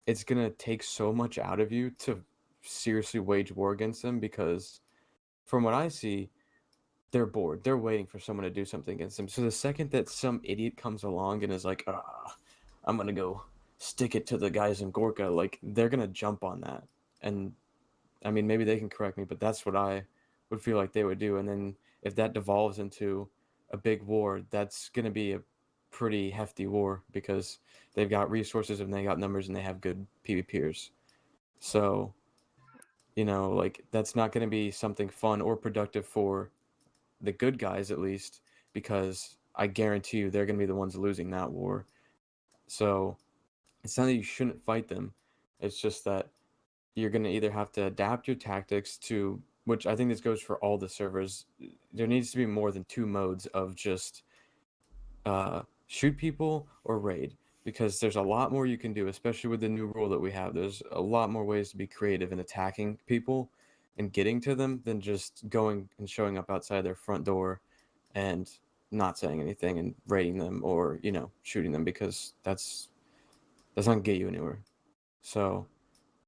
it's gonna take so much out of you to seriously wage war against them, because from what I see, they're bored. They're waiting for someone to do something against them. So the second that some idiot comes along and is like, I'm gonna go stick it to the guys in Gorka, like they're gonna jump on that. And I mean, maybe they can correct me, but that's what I would feel like they would do. And then if that devolves into a big war, that's gonna be a pretty hefty war, because they've got resources and they got numbers and they have good PvPers. So, like that's not gonna be something fun or productive for the good guys, at least, because I guarantee you they're gonna be the ones losing that war. So it's not that you shouldn't fight them. It's just that you're going to either have to adapt your tactics to, which I think this goes for all the servers. There needs to be more than 2 modes of just shoot people or raid, because there's a lot more you can do, especially with the new rule that we have. There's a lot more ways to be creative in attacking people and getting to them than just going and showing up outside their front door and not saying anything and raiding them or, shooting them, because that's not gonna get you anywhere. So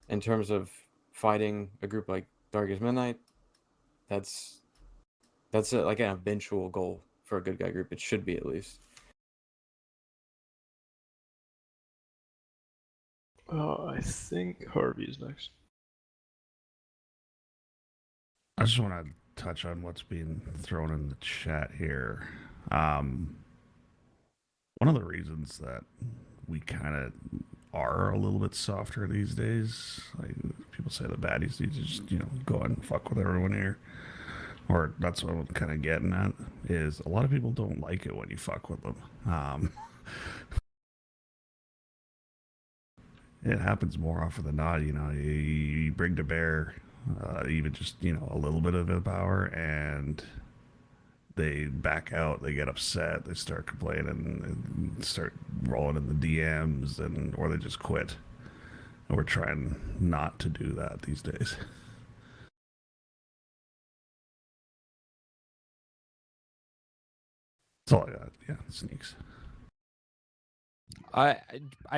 in terms of fighting a group like Darkest Midnight, that's like an eventual goal for a good guy group. It should be, at least. I think Harvey is next. I just want to touch on what's being thrown in the chat here. One of the reasons that we kind of are a little bit softer these days, like people say the baddies need to just go and fuck with everyone here, or that's what I'm kind of getting at, is a lot of people don't like it when you fuck with them. It happens more often than not. You bring to bear even just a little bit of the power, and they back out, they get upset, they start complaining and start rolling in the DMs, or they just quit. And we're trying not to do that these days. That's all I got. Yeah, Sneaks. I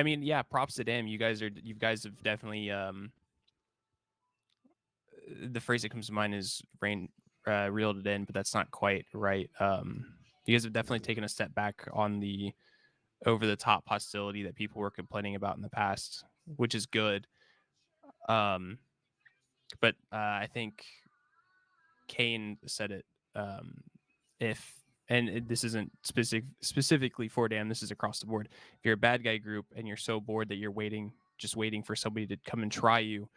mean, yeah, props to them. You guys have definitely the phrase that comes to mind is reeled it in, but that's not quite right. You guys have definitely taken a step back on the over-the-top hostility that people were complaining about in the past, which is good. But I think Kane said it. This isn't specifically for Dan, this is across the board. If you're a bad guy group and you're so bored that you're just waiting for somebody to come and try you,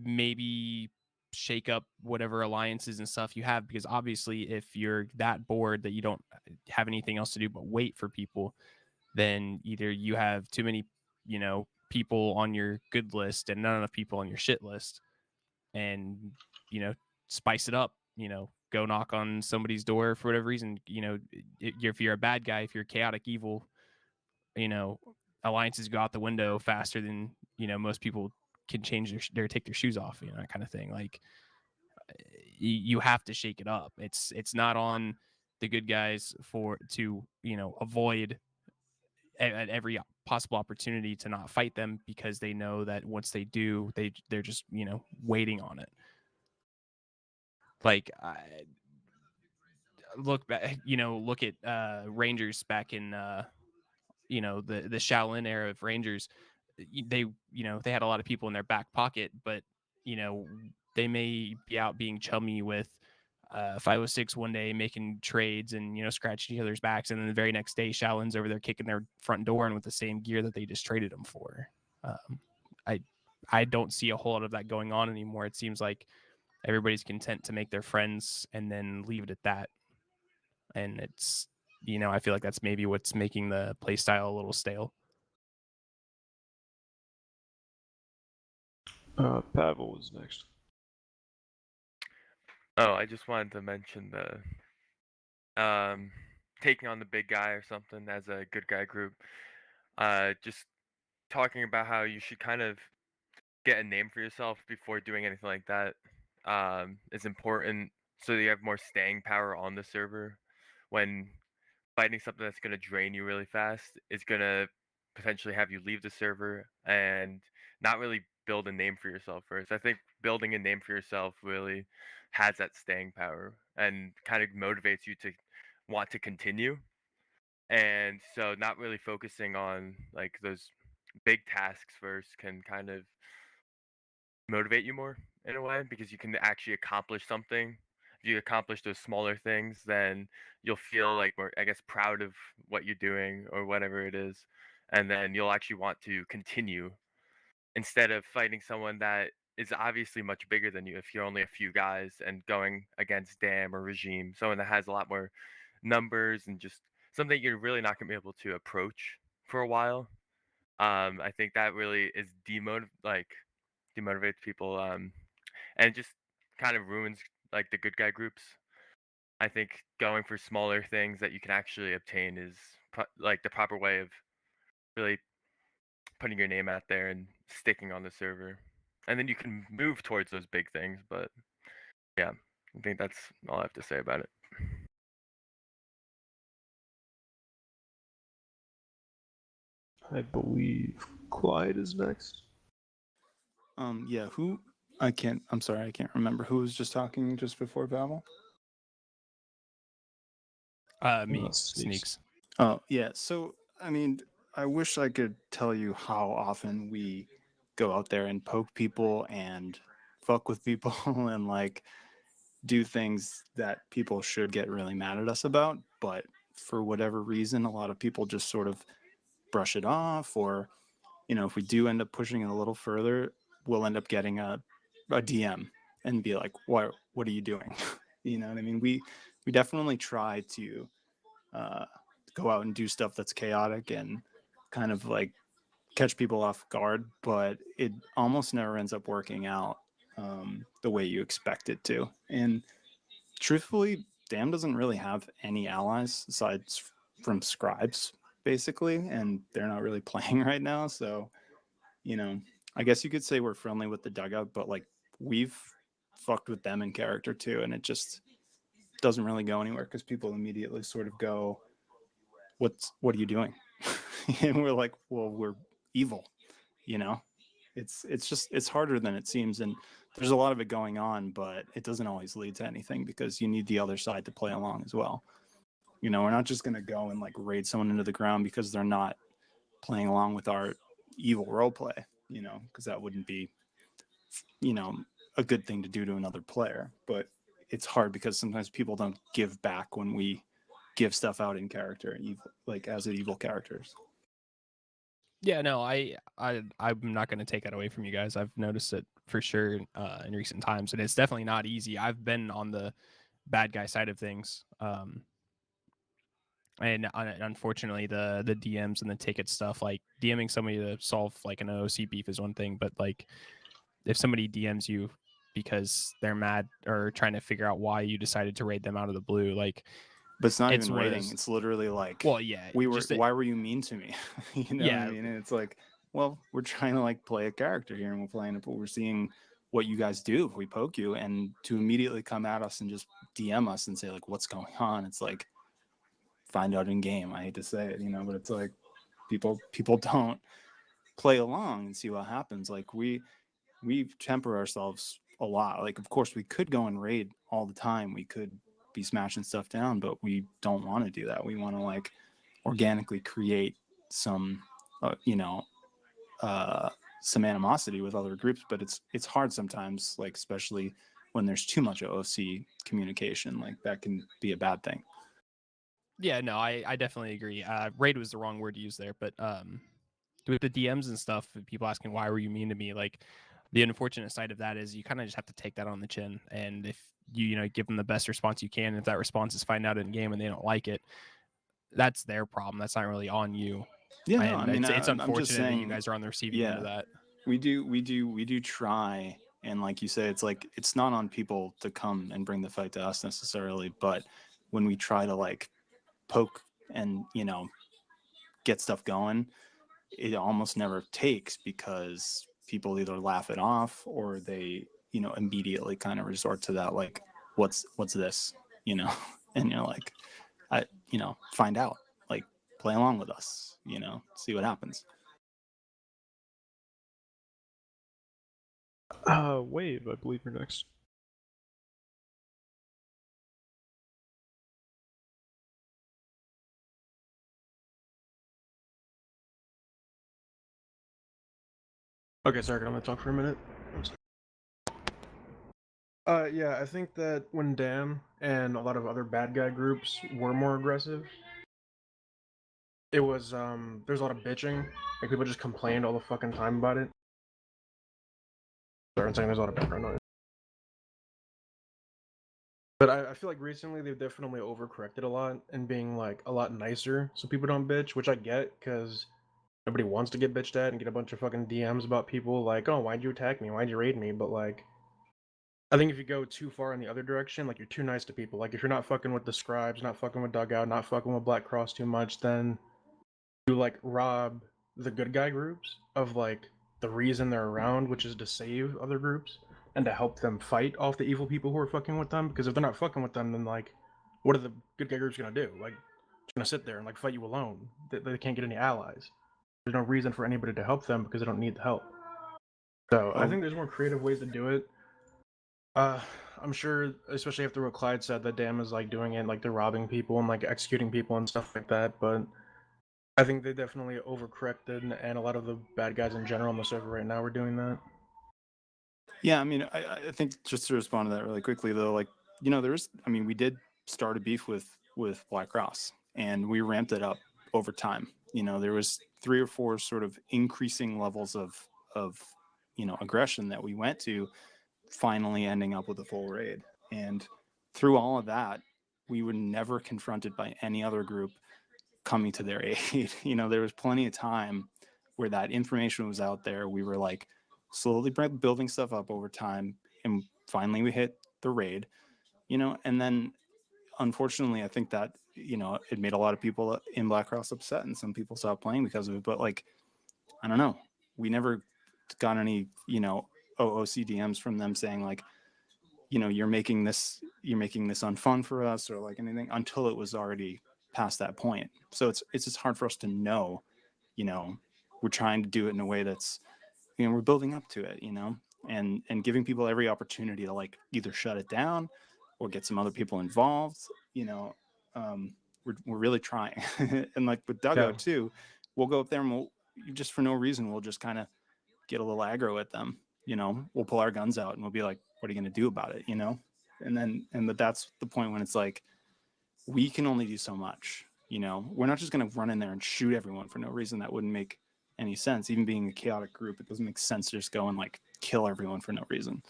maybe shake up whatever alliances and stuff you have, because obviously if you're that bored that you don't have anything else to do but wait for people, then either you have too many people on your good list and not enough people on your shit list, and spice it up, go knock on somebody's door for whatever reason. If you're a bad guy, if you're chaotic evil, alliances go out the window faster than most people can change take their shoes off, that kind of thing. Like you have to shake it up. It's not on the good guys to avoid at every possible opportunity to not fight them, because they know that once they do, they're just waiting on it. Like look back, look at Rangers back in the Shaolin era of Rangers. They had a lot of people in their back pocket, but they may be out being chummy with 506 one day making trades and scratching each other's backs, and then the very next day Shaolin's over there kicking their front door and with the same gear that they just traded him for. I don't see a whole lot of that going on anymore. It seems like everybody's content to make their friends and then leave it at that. And it's I feel like that's maybe what's making the play style a little stale. Pavel was next. Oh, I just wanted to mention the taking on the big guy or something as a good guy group. Just talking about how you should kind of get a name for yourself before doing anything like that is important so that you have more staying power on the server. When fighting something that's going to drain you really fast is going to potentially have you leave the server and not really build a name for yourself first. I think building a name for yourself really has that staying power and kind of motivates you to want to continue. And so not really focusing on like those big tasks first can kind of motivate you more in a way because you can actually accomplish something. If you accomplish those smaller things, then you'll feel like more, I guess, proud of what you're doing or whatever it is, and then you'll actually want to continue instead of fighting someone that is obviously much bigger than you. If you're only a few guys and going against Dam or Regime, someone that has a lot more numbers and just something you're really not gonna be able to approach for a while. I think that really is demotivates people, and it just kind of ruins like the good guy groups. I think going for smaller things that you can actually obtain is like the proper way of really putting your name out there and sticking on the server, and then you can move towards those big things. But yeah, I think that's all I have to say about it. I believe Clyde is next. Yeah, I'm sorry, I can't remember who was just talking just before Babel. Me, Sneaks. Oh, yeah. So, I mean, I wish I could tell you how often we go out there and poke people and fuck with people and like do things that people should get really mad at us about, but for whatever reason, a lot of people just sort of brush it off, or if we do end up pushing it a little further, we'll end up getting a DM and be like, what are you doing? You know what I mean? We definitely try to go out and do stuff that's chaotic and kind of like catch people off guard, but it almost never ends up working out the way you expect it to. And truthfully, Dam doesn't really have any allies aside from scribes, basically, and they're not really playing right now. So, I guess you could say we're friendly with the dugout, but like we've fucked with them in character too, and it just doesn't really go anywhere because people immediately sort of go, what are you doing? And we're like, well, we're evil. It's harder than it seems, and there's a lot of it going on, but it doesn't always lead to anything because you need the other side to play along as well. We're not just going to go and like raid someone into the ground because they're not playing along with our evil role play, because that wouldn't be a good thing to do to another player. But it's hard because sometimes people don't give back when we give stuff out in character, like as evil characters. Yeah, no, I'm not going to take that away from you guys. I've noticed it for sure in recent times, and it's definitely not easy. I've been on the bad guy side of things, and unfortunately, the DMs and the ticket stuff, like DMing somebody to solve like an OC beef is one thing, but like if somebody DMs you because they're mad or trying to figure out why you decided to raid them out of the blue, like. But it's not It's even one of raiding. those- It's literally like, Well, yeah, why were you mean to me? You know Yeah. what I mean? And it's like, well, we're trying to like play a character here, and we're seeing what you guys do if we poke you, and to immediately come at us and just DM us and say like, what's going on? It's like, find out in game. I hate to say it, but it's like people don't play along and see what happens. Like we temper ourselves a lot. Like, of course, we could go and raid all the time. We could be smashing stuff down, but we don't want to do that. We want to like organically create some some animosity with other groups, but it's hard sometimes, like especially when there's too much OC communication, like that can be a bad thing. Yeah, no, I definitely agree. Raid was the wrong word to use there, but with the DMs and stuff, people asking why were you mean to me, like the unfortunate side of that is you kind of just have to take that on the chin, and if you give them the best response you can, if that response is find out in game and they don't like it, that's their problem. That's not really on you. Yeah, no, and I mean, it's I'm just unfortunate that you saying, guys are on the receiving end of that. We do try, and like you say, it's like it's not on people to come and bring the fight to us necessarily, but when we try to like poke and get stuff going, it almost never takes because people either laugh it off or they immediately kind of resort to that, like what's this, and you're like, find out, like play along with us, see what happens. Wave, I believe you're next. Okay, sorry, I'm gonna talk for a minute. Yeah, I think that when Dam and a lot of other bad guy groups were more aggressive, it was there's a lot of bitching. Like people just complained all the fucking time about it. Sorry, I'm saying there's a lot of background noise. But I feel like recently they've definitely overcorrected a lot and being like a lot nicer so people don't bitch, which I get because nobody wants to get bitched at and get a bunch of fucking DMs about people like, oh, why'd you attack me? Why'd you raid me? But like, I think if you go too far in the other direction, like you're too nice to people. Like if you're not fucking with the scribes, not fucking with Dugout, not fucking with Black Cross too much, then you like rob the good guy groups of like the reason they're around, which is to save other groups and to help them fight off the evil people who are fucking with them. Because if they're not fucking with them, then like, what are the good guy groups gonna do? Like, just gonna sit there and like fight you alone. They can't get any allies. There's no reason for anybody to help them because they don't need the help. So I think there's more creative ways to do it. I'm sure, especially after what Clyde said, that Dam is like doing it, like they're robbing people and like executing people and stuff like that. But I think they definitely overcorrected, and a lot of the bad guys in general on the server right now are doing that. Yeah, I mean, I think just to respond to that really quickly though, like we did start a beef with Black Cross, and we ramped it up over time. There was 3 or 4 sort of increasing levels of aggression that we went to, finally ending up with a full raid. And through all of that, we were never confronted by any other group coming to their aid. There was plenty of time where that information was out there. We were like slowly building stuff up over time, and finally we hit the raid, and then unfortunately I think that it made a lot of people in Black Cross upset, and some people stopped playing because of it. But like, I don't know, we never got any OOC DMs from them saying like, you're making this unfun for us or like anything, until it was already past that point. So it's just hard for us to know, we're trying to do it in a way that's, we're building up to it, and giving people every opportunity to like either shut it down or get some other people involved. We're really trying. And like with Dugout too, we'll go up there and we'll just for no reason, we'll just kind of get a little aggro at them. We'll pull our guns out and we'll be like, what are you going to do about it? But that's the point when it's like, we can only do so much. We're not just going to run in there and shoot everyone for no reason. That wouldn't make any sense. Even being a chaotic group, it doesn't make sense to just go and like kill everyone for no reason.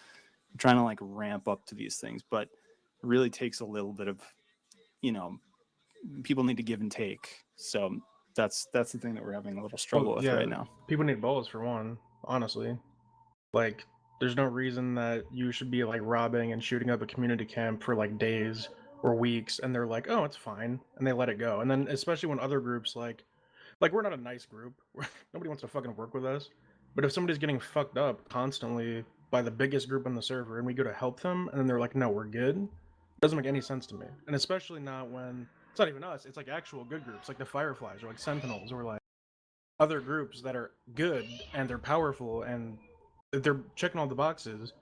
I'm trying to like ramp up to these things, but it really takes a little bit of, people need to give and take. So that's the thing that we're having a little struggle with right now. People need balls for one, honestly. Like, there's no reason that you should be like robbing and shooting up a community camp for like days or weeks, and they're like, oh, it's fine, and they let it go. And then especially when other groups like we're not a nice group. Nobody wants to fucking work with us. But if somebody's getting fucked up constantly by the biggest group on the server and we go to help them and then they're like, no, we're good, it doesn't make any sense to me. And especially not when it's not even us, it's like actual good groups like the Fireflies or like Sentinels or like other groups that are good and they're powerful and they're checking all the boxes.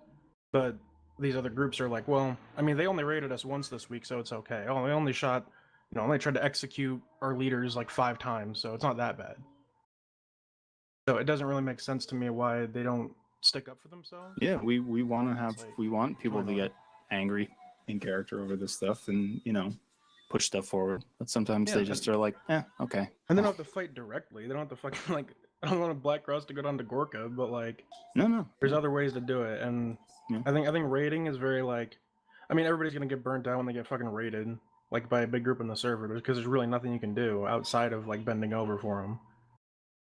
But these other groups are like, well, I mean, they only raided us once this week, so it's okay. Oh, they only shot, only tried to execute our leaders like 5 times, so it's not that bad. So it doesn't really make sense to me why they don't stick up for themselves. Yeah, we want to have It's like, we want people to annoying. get angry in character over this stuff, and push stuff forward. But sometimes Yeah, they and- just are like, okay. And they don't have to fight directly. They don't have to fucking like. I don't want Black Cross to go down to Gorka, but like, No. there's other ways to do it. And Yeah. I think raiding is very like, I mean, everybody's gonna get burnt out when they get fucking raided, like by a big group in the server, because there's really nothing you can do outside of like bending over for them.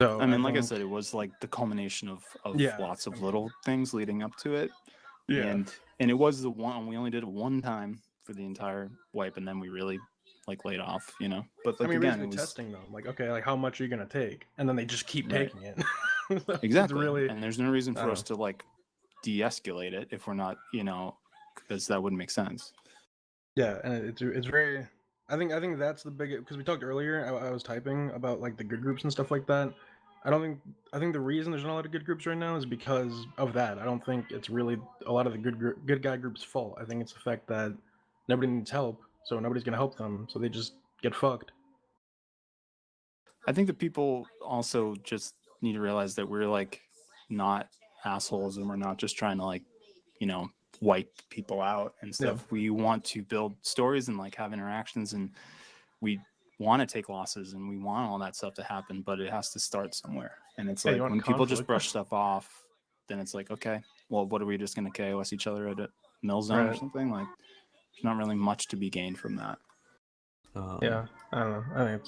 So I mean, like I think- said, it was like the culmination of Yeah, lots of little things leading up to it. Yeah. And it was the one we only did it one time for the entire wipe, and then we really laid off, But like I mean, again, basically it was testing them. Like, okay, like how much are you gonna take? And then they just keep Right. taking it. So it's exactly. really, And there's no reason I for don't us to de-escalate it if we're not, because that wouldn't make sense. yeah, and it's very. I think that's the big, because we talked earlier. I was typing about like the good groups and stuff like that. I think the reason there's not a lot of good groups right now is because of that. I don't think it's really a lot of the good guy groups' fault. I think it's the fact that nobody needs help, so nobody's gonna help them, so they just get fucked. I think that people also just need to realize that we're not assholes, and we're not just trying to wipe people out and stuff. We want to build stories and have interactions, and we want to take losses, and we want all that stuff to happen, but it has to start somewhere. And it's Yeah, you want when people just conflict. brush stuff off, then it's okay, well, what are we just going to KOS each other at a mill zone or Right. something? There's not really much to be gained from that. Yeah, I don't know. I think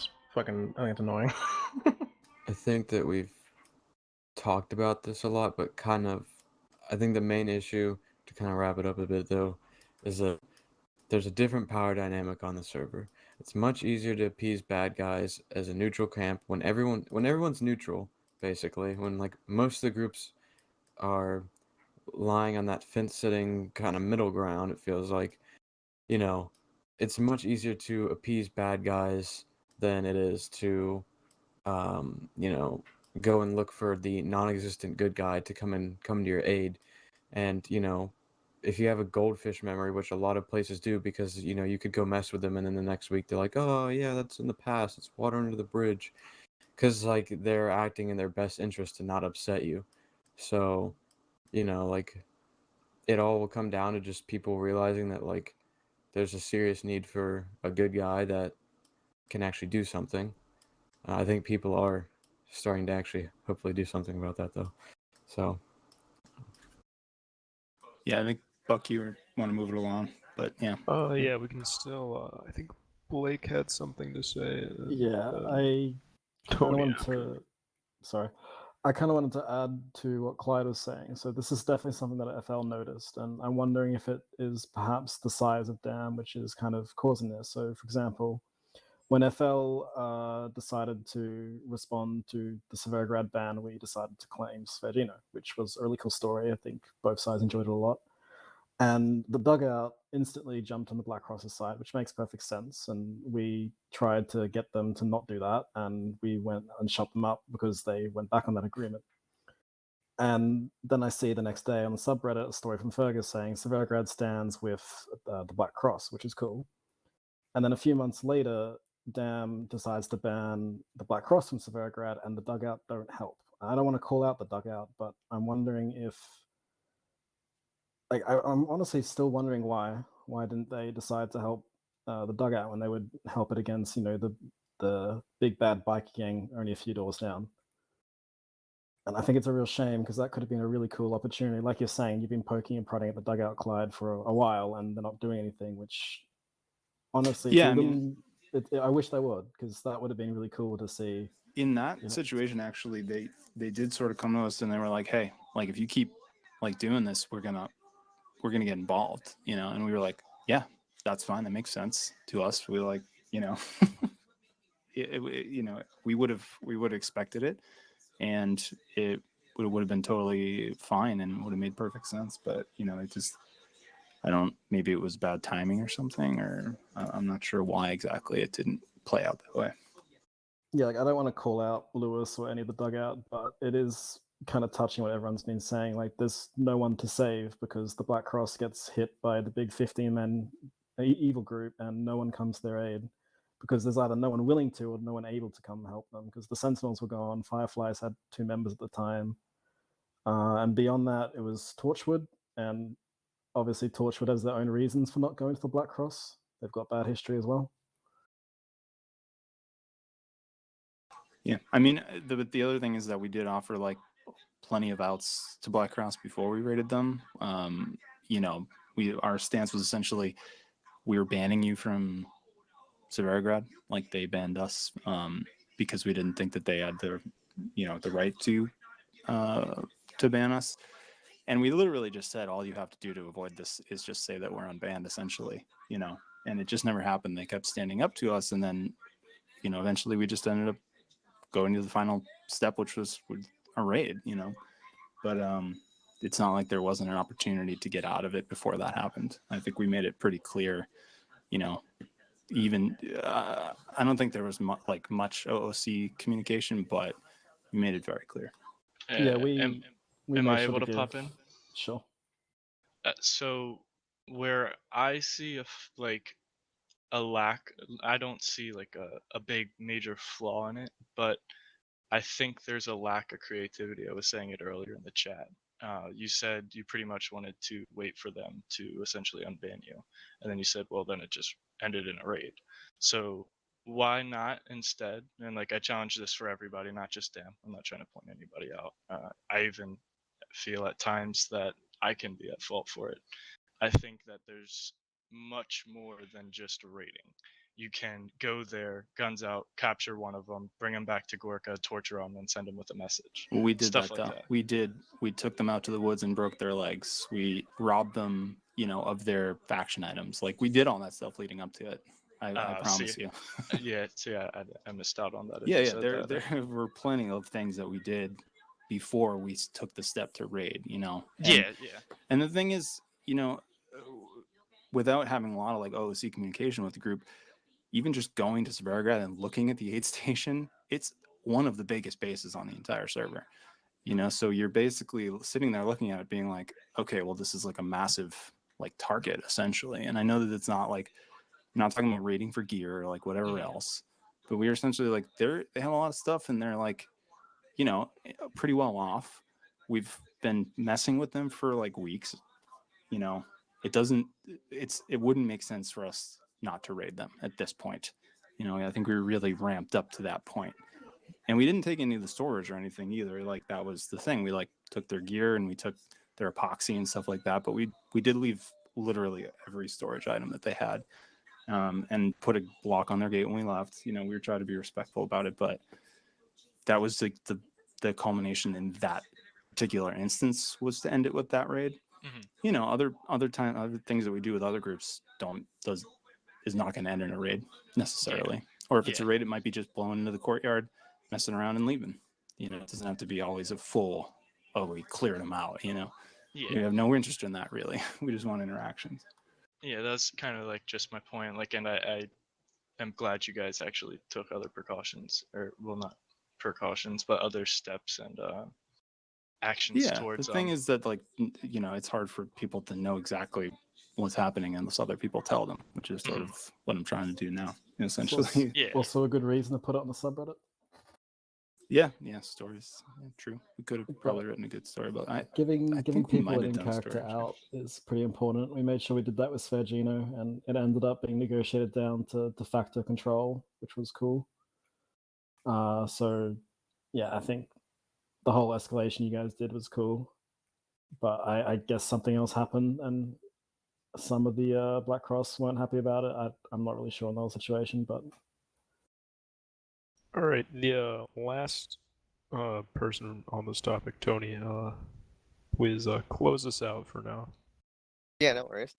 it's annoying. I think that we've talked about this a lot, but I think the main issue, to kind of wrap it up a bit though, is that there's a different power dynamic on the server. It's much easier to appease bad guys as a neutral camp when everyone's neutral, basically, when most of the groups are lying on that fence-sitting kind of middle ground. It feels like, it's much easier to appease bad guys than it is to go and look for the non-existent good guy to come to your aid. And if you have a goldfish memory, which a lot of places do, because you could go mess with them and then the next week they're like, oh yeah, that's in the past, it's water under the bridge, because they're acting in their best interest to not upset you. So it all will come down to just people realizing that there's a serious need for a good guy that can actually do something. I think people are starting to actually hopefully do something about that though. So Yeah, I think Buck, you want to move it along, but yeah. Yeah, we can still. I think Blake had something to say. Yeah, I kind of Tony wanted after. to. Sorry, I kind of wanted to add to what Clyde was saying. So this is definitely something that FL noticed, and I'm wondering if it is perhaps the size of Dam which is kind of causing this. So, for example, when FL decided to respond to the Severograd ban, we decided to claim Sverdino, which was a really cool story. I think both sides enjoyed it a lot. And the dugout instantly jumped on the Black Cross's side, which makes perfect sense. And we tried to get them to not do that, and we went and shut them up because they went back on that agreement. And then I see the next day on the subreddit a story from Fergus saying Severograd stands with the Black Cross, which is cool. And then a few months later, Dam decides to ban the Black Cross from Severograd, and the dugout don't help. I don't want to call out the dugout, but I'm wondering if, I'm honestly still wondering why didn't they decide to help the dugout when they would help it against the big bad bike gang only a few doors down. And I think it's a real shame because that could have been a really cool opportunity. Like you're saying, you've been poking and prodding at the dugout, Clyde, for a while, and they're not doing anything, which honestly, Yeah, it's a I mean- I wish they would, because that would have been really cool to see. In that situation, actually, they did sort of come to us and they were like, hey, if you keep doing this, we're gonna get involved, and we were like, yeah, that's fine, that makes sense to us. We we would have expected it, and it would have been totally fine and would have made perfect sense. But it just, maybe it was bad timing or something, or I'm not sure why exactly it didn't play out that way. Yeah, I don't want to call out Lewis or any of the dugout, but it is kind of touching what everyone's been saying. There's no one to save because the Black Cross gets hit by the big 15-man evil group, and no one comes to their aid because there's either no one willing to or no one able to come help them, because the Sentinels were gone. Fireflies had 2 members at the time. And beyond that, it was Torchwood, and obviously Torchwood has their own reasons for not going to the Black Cross. They've got bad history as well. Yeah, I mean, the other thing is that we did offer like plenty of outs to Black Cross before we rated them. You know, our stance was essentially we were banning you from Severograd, like they banned us, because we didn't think that they had the, the right to ban us. And we literally just said all you have to do to avoid this is just say that we're unbanned, essentially, and it just never happened. They kept standing up to us, and then, eventually we just ended up going to the final step, which was a raid, but it's not like there wasn't an opportunity to get out of it before that happened. I think we made it pretty clear, even I don't think there was much OOC communication, but we made it very clear. Yeah, we am made I sure able to give- pop in? Sure. So where I see a lack, I don't see like a big major flaw in it, but I think there's a lack of creativity. I was saying it earlier in the chat. You said you pretty much wanted to wait for them to essentially unban you, and then you said, well, then it just ended in a raid. So why not instead? And like I challenge this for everybody, not just Dan. I'm not trying to point anybody out. I even feel at times that I can be at fault for it. I think that there's much more than just raiding. You can go there, guns out, capture one of them, bring them back to Gorka, torture them, and send them with a message. We did Stuff that like though. that. We took them out to the woods and broke their legs. We robbed them, of their faction items. Like we did all that stuff leading up to it. I promise See, you. I missed out on that. if Yeah, you yeah. said There that. there were plenty of things that we did before we took the step to raid. And, Yeah. And the thing is, without having a lot of like OOC communication with the group, even just going to Severograd and looking at the aid station, it's one of the biggest bases on the entire server. So you're basically sitting there looking at it being like, okay, well, this is like a massive like target essentially. And I know that it's not like, I'm not talking about raiding for gear or like whatever else, but we are essentially like they have a lot of stuff and they're like, pretty well off. We've been messing with them for like weeks. It wouldn't make sense for us not to raid them at this point. I think we were really ramped up to that point. And we didn't take any of the storage or anything either. Like that was the thing. We like took their gear and we took their epoxy and stuff like that. But we did leave literally every storage item that they had, and put a block on their gate when we left. We were trying to be respectful about it, but that was like the culmination in that particular instance was to end it with that raid. Other things that we do with other groups is not going to end in a raid necessarily. Or if it's a raid, it might be just blowing into the courtyard, messing around and leaving. It doesn't have to be always a full, we cleared them out. We have no interest in that really. We just want interactions. Yeah, that's kind of like just my point. Like, and I am glad you guys actually took other precautions, or well, not precautions, but other steps and actions Yeah, towards. the thing is that like it's hard for people to know exactly what's happening unless other people tell them, which is sort of what I'm trying to do now, essentially. Also a good reason to put it on the subreddit. Yeah, stories. Yeah, true. We could have probably written a good story, but Giving think we people might an have done a in-character story, actually. out is pretty important. We made sure we did that with Svergino, and it ended up being negotiated down to de facto control, which was cool. So, yeah, I think the whole escalation you guys did was cool. But I guess something else happened, and some of the Black Cross weren't happy about it. I'm not really sure on the whole situation, but... All right, the last person on this topic, Tony, please close us out for now. Yeah, no worries.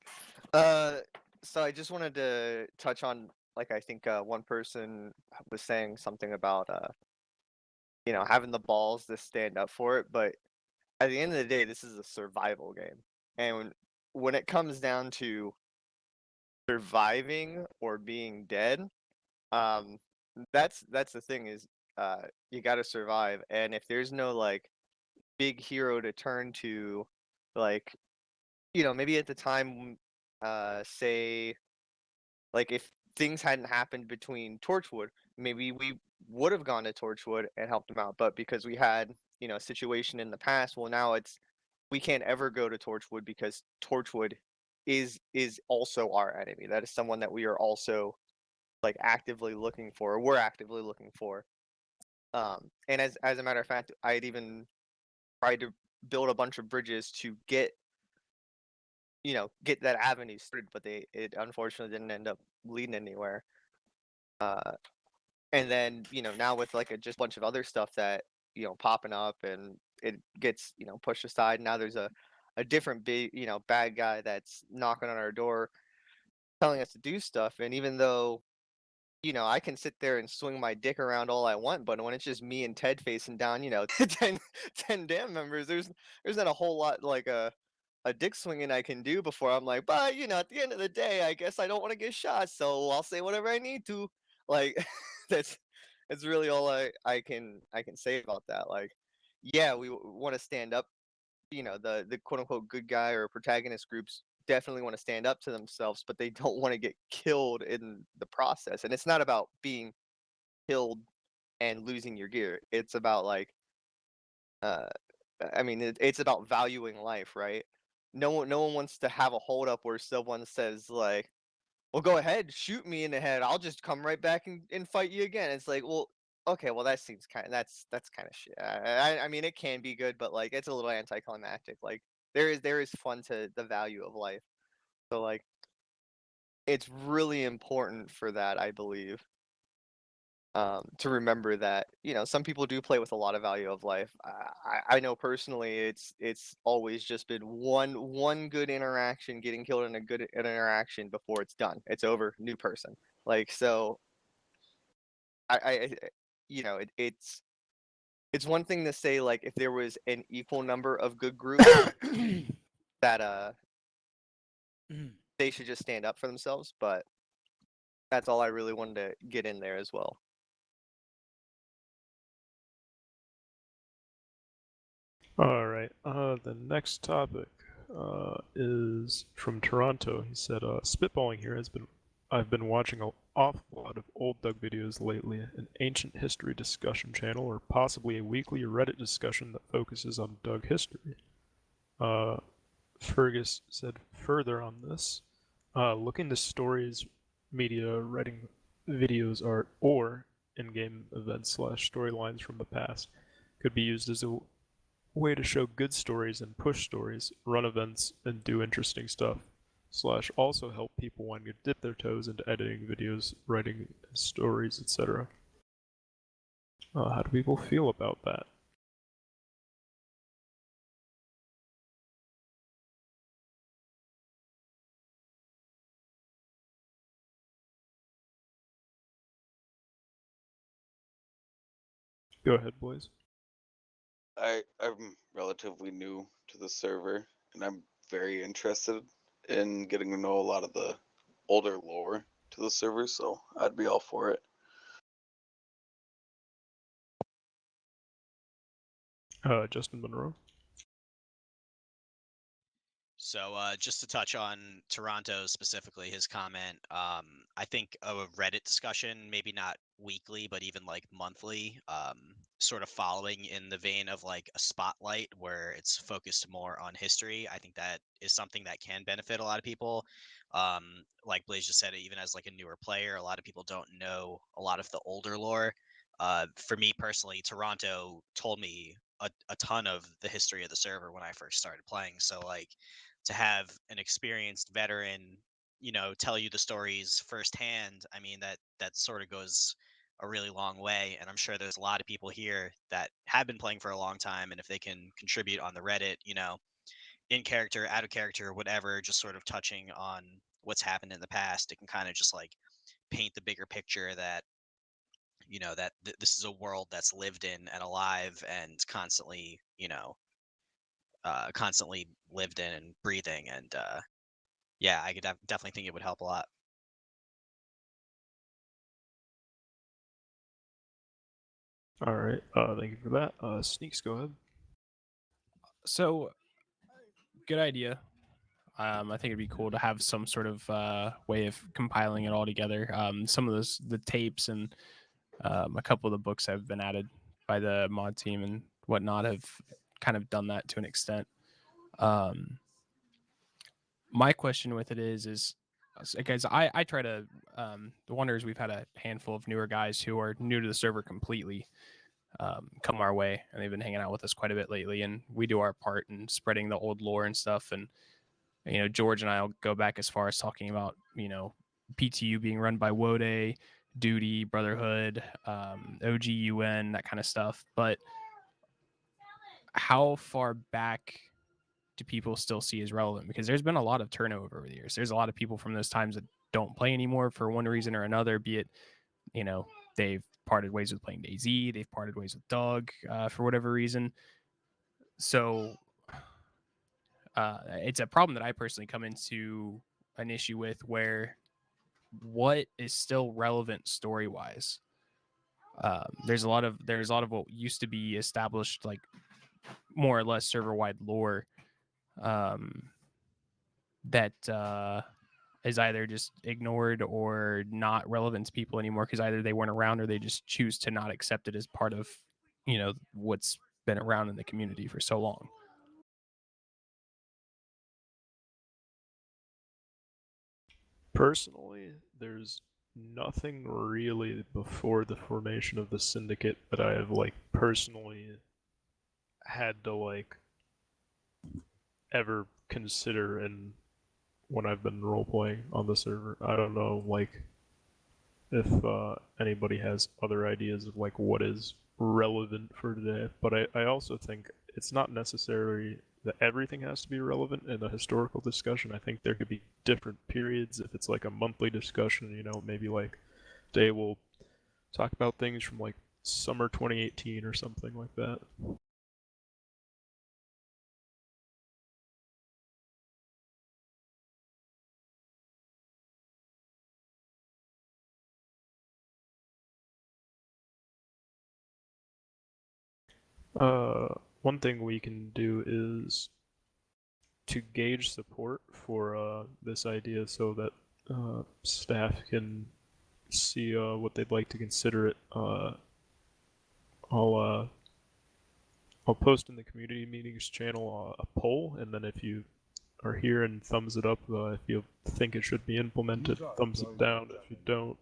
So I just wanted to touch on, like, I think one person was saying something about, having the balls to stand up for it. But at the end of the day, this is a survival game, and when it comes down to surviving or being dead, that's the thing is, you got to survive, and if there's no like big hero to turn to, like, maybe at the time, say, like if things hadn't happened between Torchwood, maybe we would have gone to Torchwood and helped them out. But because we had situation in the past. Well, now we can't ever go to Torchwood because Torchwood is also our enemy. That is someone that we are also like actively looking for, or we're actively looking for. And as a matter of fact, I'd even tried to build a bunch of bridges to get that avenue started, but it unfortunately didn't end up leading anywhere. And then now with like just a bunch of other stuff that popping up, and it gets pushed aside. Now there's a different big bad guy that's knocking on our door, telling us to do stuff. And even though I can sit there and swing my dick around all I want, but when it's just me and Ted facing down 10 damn members, there's not a whole lot like a dick swinging I can do before I'm like, but at the end of the day, I guess I don't want to get shot, so I'll say whatever I need to. Like that's really all I can say about that. Like, yeah, we want to stand up. The quote unquote good guy or protagonist groups definitely want to stand up to themselves, but they don't want to get killed in the process. And it's not about being killed and losing your gear. It's about like, it's about valuing life, right? No one wants to have a hold up where someone says like, well, go ahead, shoot me in the head. I'll just come right back and fight you again. It's like, well, okay, well that seems that's kind of shit. I mean, it can be good, but like it's a little anticlimactic. Like there is fun to the value of life. So like, it's really important for that, I believe, to remember that some people do play with a lot of value of life. I know personally, it's always just been one good interaction, getting killed in a good interaction before it's done. It's over, new person. Like so, it's one thing to say like if there was an equal number of good groups that they should just stand up for themselves, but that's all I really wanted to get in there as well. All right. The next topic is from Toronto. He said, "Spitballing here I've been watching an awful lot of old Doug videos lately, an ancient history discussion channel, or possibly a weekly Reddit discussion that focuses on Doug history." Fergus said further on this, looking to stories, media, writing videos, art, or in-game events / storylines from the past could be used as a way to show good stories and push stories, run events, and do interesting stuff, / also help people wanting to dip their toes into editing videos, writing stories, etc. How do people feel about that? Go ahead, boys. I'm relatively new to the server, and I'm very interested in getting to know a lot of the older lore to the server, so I'd be all for it. Justin Monroe. So just to touch on Toronto specifically, his comment, I think a Reddit discussion, maybe not weekly, but even like monthly, sort of following in the vein of like a spotlight where it's focused more on history. I think that is something that can benefit a lot of people. Like Blaze just said, even as like a newer player, a lot of people don't know a lot of the older lore. For me personally, Toronto told me a ton of the history of the server when I first started playing. So like, to have an experienced veteran, tell you the stories firsthand, I mean, that sort of goes a really long way. And I'm sure there's a lot of people here that have been playing for a long time, and if they can contribute on the Reddit, in character, out of character, whatever, just sort of touching on what's happened in the past, it can kind of just like paint the bigger picture that this is a world that's lived in and alive and constantly constantly lived in and breathing. And yeah, I could definitely think it would help a lot. All right. Thank you for that. Sneaks, go ahead. So, good idea. I think it'd be cool to have some sort of way of compiling it all together. Some of the tapes and a couple of the books have been added by the mod team, and whatnot have kind of done that to an extent. My question with it is guys, I try to the Wanderers, we've had a handful of newer guys who are new to the server completely come our way, and they've been hanging out with us quite a bit lately, and we do our part in spreading the old lore and stuff. And George and I'll go back as far as talking about PTU being run by Wode, Duty, Brotherhood, OGUN, that kind of stuff. But how far back do people still see as relevant? Because there's been a lot of turnover over the years. There's a lot of people from those times that don't play anymore for one reason or another, be it they've parted ways with playing DayZ, they've parted ways with Doug for whatever reason. So it's a problem that I personally come into an issue with, where what is still relevant story wise. There's a lot of what used to be established, like more or less server wide lore that is either just ignored or not relevant to people anymore, because either they weren't around or they just choose to not accept it as part of what's been around in the community for so long. Personally, there's nothing really before the formation of the syndicate that I have personally had to ever consider in when I've been role playing on the server. I don't know if anybody has other ideas of what is relevant for today, but I also think it's not necessarily that everything has to be relevant in a historical discussion. I think there could be different periods. If it's a monthly discussion, maybe they will talk about things from summer 2018 or something like that. One thing we can do is to gauge support for this idea so that staff can see what they'd like to consider it. I'll post in the community meetings channel a poll, and then if you are here and thumbs it up if you think it should be implemented, thumbs it down if you don't.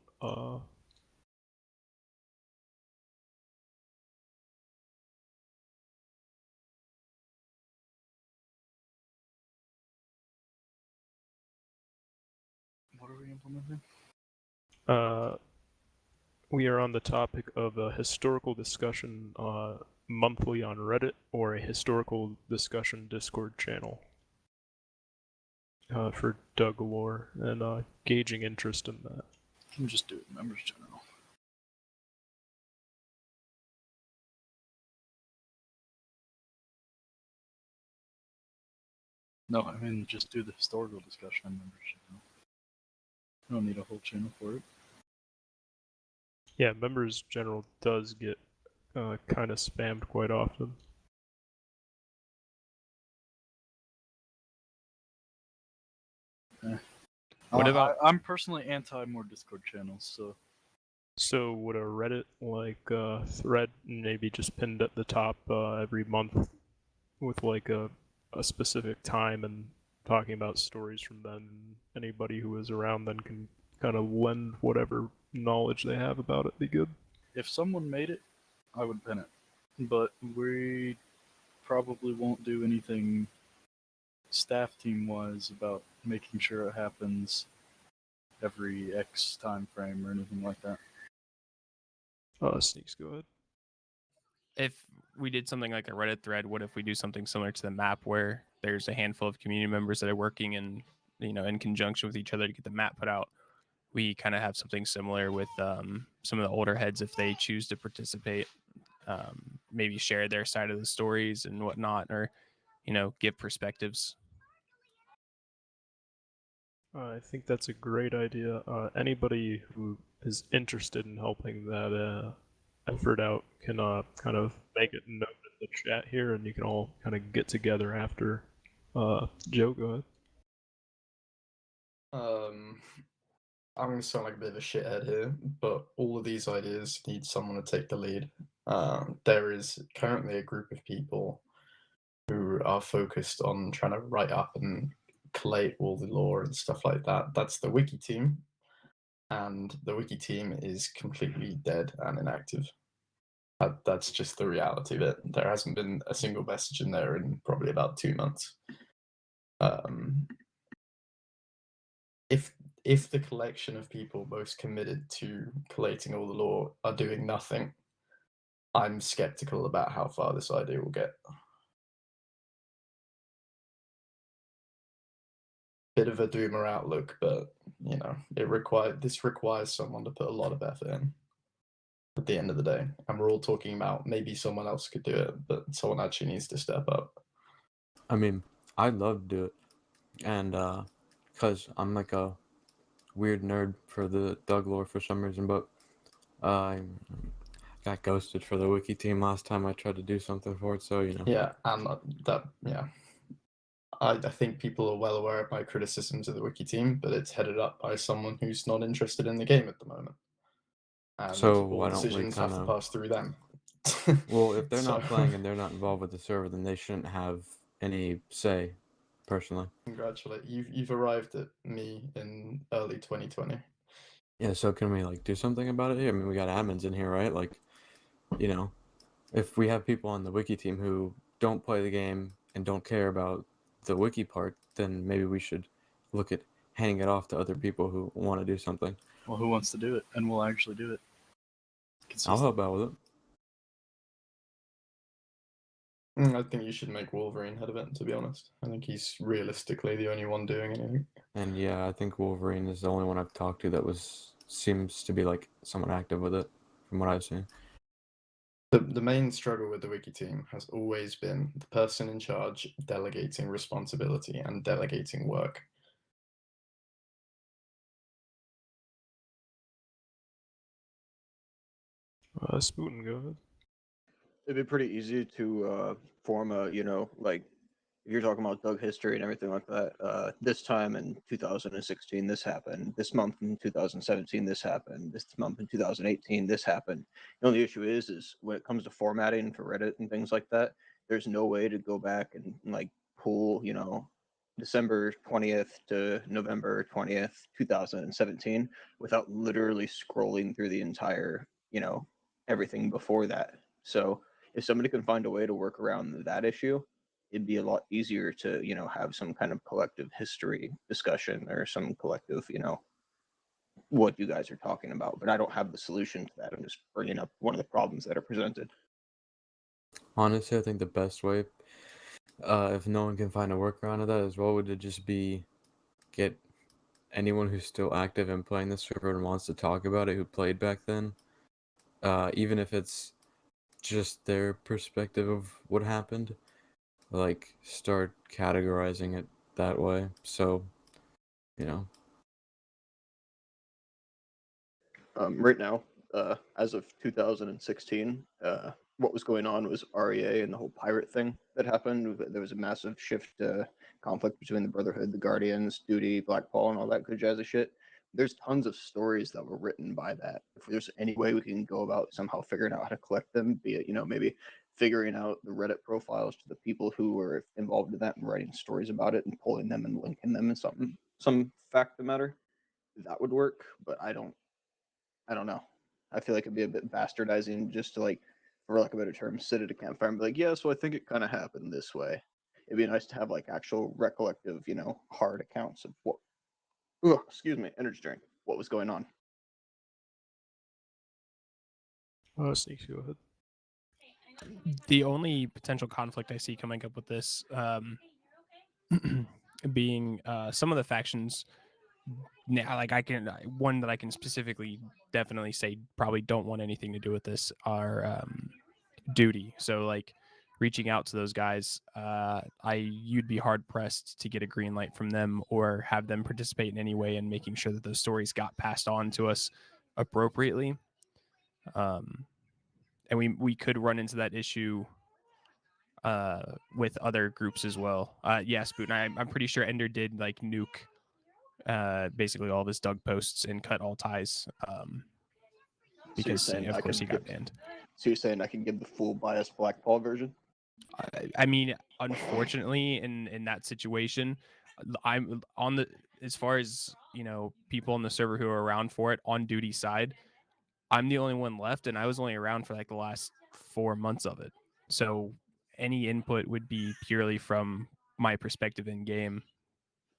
What are we implementing? We are on the topic of a historical discussion monthly on Reddit, or a historical discussion Discord channel for Doug lore, and gauging interest in that. Let me just do it members channel. No, I mean just do the historical discussion on members channel. I don't need a whole channel for it. Yeah, members general does get kind of spammed quite often. What about? I'm personally anti more Discord channels, so. So would a Reddit thread maybe just pinned at the top every month with a specific time and talking about stories from then? Anybody who is around then can kind of lend whatever knowledge they have about it be good. If someone made it, I would pin it. But we probably won't do anything staff team wise about making sure it happens every X time frame or anything like that. Sneaks, go ahead. If we did something like a Reddit thread, what if we do something similar to the map, where there's a handful of community members that are working in conjunction with each other to get the map put out? We kind of have something similar with some of the older heads, if they choose to participate, maybe share their side of the stories and whatnot, or give perspectives. I think that's a great idea. Anybody who is interested in helping that effort out can kind of make it note in the chat here, and you can all kind of get together after. Joe, go ahead. I'm going to sound like a bit of a shithead here, but all of these ideas need someone to take the lead. There is currently a group of people who are focused on trying to write up and collate all the lore and stuff like that. That's the wiki team, and the wiki team is completely dead and inactive. That's just the reality of it. There hasn't been a single message in there in probably about 2 months. If the collection of people most committed to collating all the lore are doing nothing, I'm skeptical about how far this idea will get. Bit of a doomer outlook, but you know, this requires someone to put a lot of effort in at the end of the day. And we're all talking about maybe someone else could do it, but someone actually needs to step up. I mean, I'd love to do it, and because I'm like a weird nerd for the Doug lore for some reason, but I got ghosted for the wiki team last time I tried to do something for it, so you know. Yeah, and I think people are well aware of my criticisms of the wiki team, but it's headed up by someone who's not interested in the game at the moment. And So all why don't we decisions have to kinda- pass through them. Well, if they're not So- playing and they're not involved with the server, then they shouldn't have any say, personally. Congratulate you've arrived at me in early 2020. Yeah, so can we like do something about it here? I mean, we got admins in here, right? Like, you know, if we have people on the wiki team who don't play the game and don't care about the wiki part, then maybe we should look at handing it off to other people who want to do something. Well, who wants to do it? And we'll actually do it. I'll help out with it. I think you should make Wolverine head of it, to be honest. I think he's realistically the only one doing anything. And yeah, I think Wolverine is the only one I've talked to that seems to be like somewhat active with it, from what I've seen. The main struggle with the wiki team has always been the person in charge delegating responsibility and delegating work. Spootin, go ahead. It'd be pretty easy to form a, like if you're talking about Doug history and everything like that, this time in 2016 this happened, this month in 2017 this happened, this month in 2018 this happened. The only issue is when it comes to formatting for Reddit and things like that, there's no way to go back and like pull, December 20th to November 20th, 2017 without literally scrolling through the entire, everything before that. So if somebody can find a way to work around that issue, it'd be a lot easier to, have some kind of collective history discussion or some collective, what you guys are talking about. But I don't have the solution to that. I'm just bringing up one of the problems that are presented. Honestly, I think the best way, if no one can find a workaround of that as well, would it just be get anyone who's still active and playing the server and wants to talk about it who played back then, even if it's just their perspective of what happened, like start categorizing it that way. So, Right now, as of 2016, what was going on was REA and the whole pirate thing that happened. There was a massive shift, conflict between the Brotherhood, the Guardians, Duty, Black Paul, and all that good jazzy shit. There's tons of stories that were written by that. If there's any way we can go about somehow figuring out how to collect them, be it, maybe figuring out the Reddit profiles to the people who were involved in that and writing stories about it and pulling them and linking them in some fact of the matter, that would work. But I don't know. I feel like it'd be a bit bastardizing just to, like, for lack of a better term, sit at a campfire and be like, yeah, so I think it kind of happened this way. It'd be nice to have like actual recollective, hard accounts of what, energy drink, what was going on. Sneaks, go ahead. The only potential conflict I see coming up with this being some of the factions now, like one that I can specifically definitely say probably don't want anything to do with this are Duty. So like reaching out to those guys, you'd be hard pressed to get a green light from them or have them participate in any way in making sure that those stories got passed on to us appropriately. And we could run into that issue with other groups as well. Yes, Boot, I'm pretty sure Ender did like nuke basically all of his Doug posts and cut all ties because of course he got banned. So you're saying I can give the full biased Black Paul version? I mean, unfortunately, in that situation, I'm on the as far as people on the server who are around for it on duty side. I'm the only one left, and I was only around for like the last 4 months of it. So any input would be purely from my perspective in game,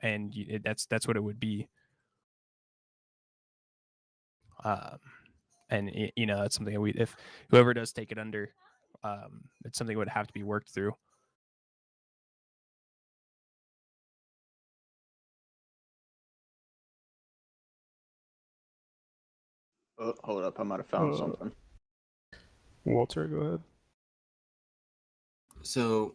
and that's what it would be. And that's something that if whoever does take it under, it's something that would have to be worked through. Oh, hold up, I might have found something. Walter, go ahead. So,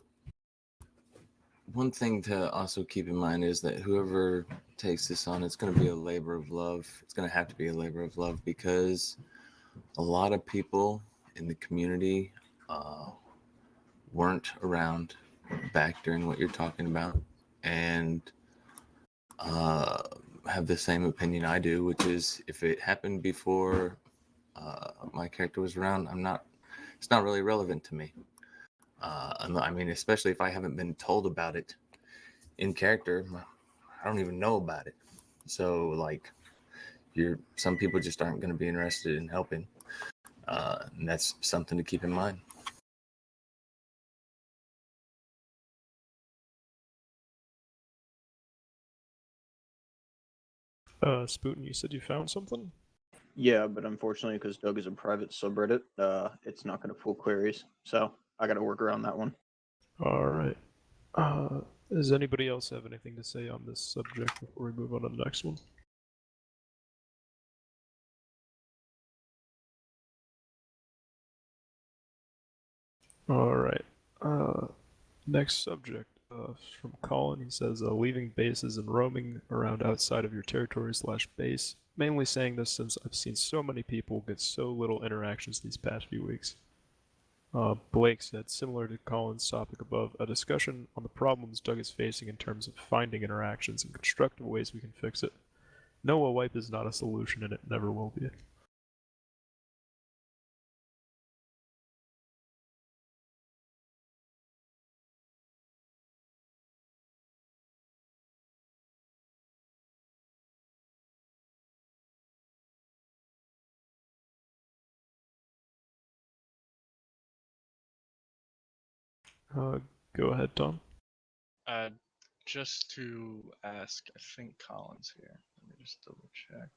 one thing to also keep in mind is that whoever takes this on, it's going to be a labor of love. It's going to have to be a labor of love because a lot of people in the community weren't around back during what you're talking about and have the same opinion I do, which is if it happened before my character was around, it's not really relevant to me. I mean, especially if I haven't been told about it in character, I don't even know about it. So like some people just aren't going to be interested in helping. And that's something to keep in mind. Spootin, you said you found something? Yeah, but unfortunately, because Doug is a private subreddit, it's not going to pull queries. So I got to work around that one. All right. Does anybody else have anything to say on this subject before we move on to the next one? All right. Next subject from Colin. He says, leaving bases and roaming around outside of your territory / base. Mainly saying this since I've seen so many people get so little interactions these past few weeks. Blake said, similar to Colin's topic above, a discussion on the problems Doug is facing in terms of finding interactions and constructive ways we can fix it. No, a wipe is not a solution and it never will be. Go ahead, Tom. Just to ask, I think Colin's here. Let me just double check.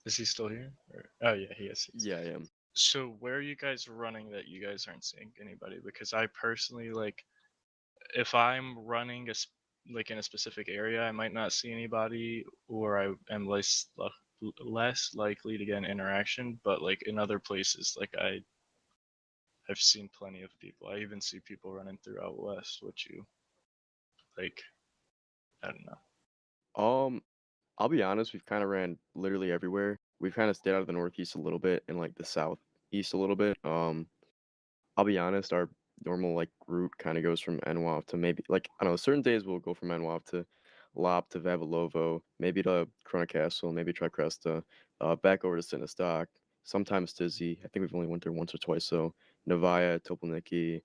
Is he still here? Oh yeah, he is. Yeah, I am. So where are you guys running that you guys aren't seeing anybody? Because I personally if I'm running like in a specific area, I might not see anybody, or I am less likely to get an interaction. But like in other places, like I've seen plenty of people. I even see people running through out west, which I don't know. I'll be honest, we've kind of ran literally everywhere. We've kind of stayed out of the northeast a little bit and like the southeast a little bit. I'll be honest, our normal like route kind of goes from NWAV to maybe like I don't know, certain days we'll go from NWAV to Lop to Vavilovo, maybe to Corona Castle, maybe Tricresta, back over to Sinistock, sometimes Tizzy. I think we've only went there once or twice. So Novaya, Topolniki,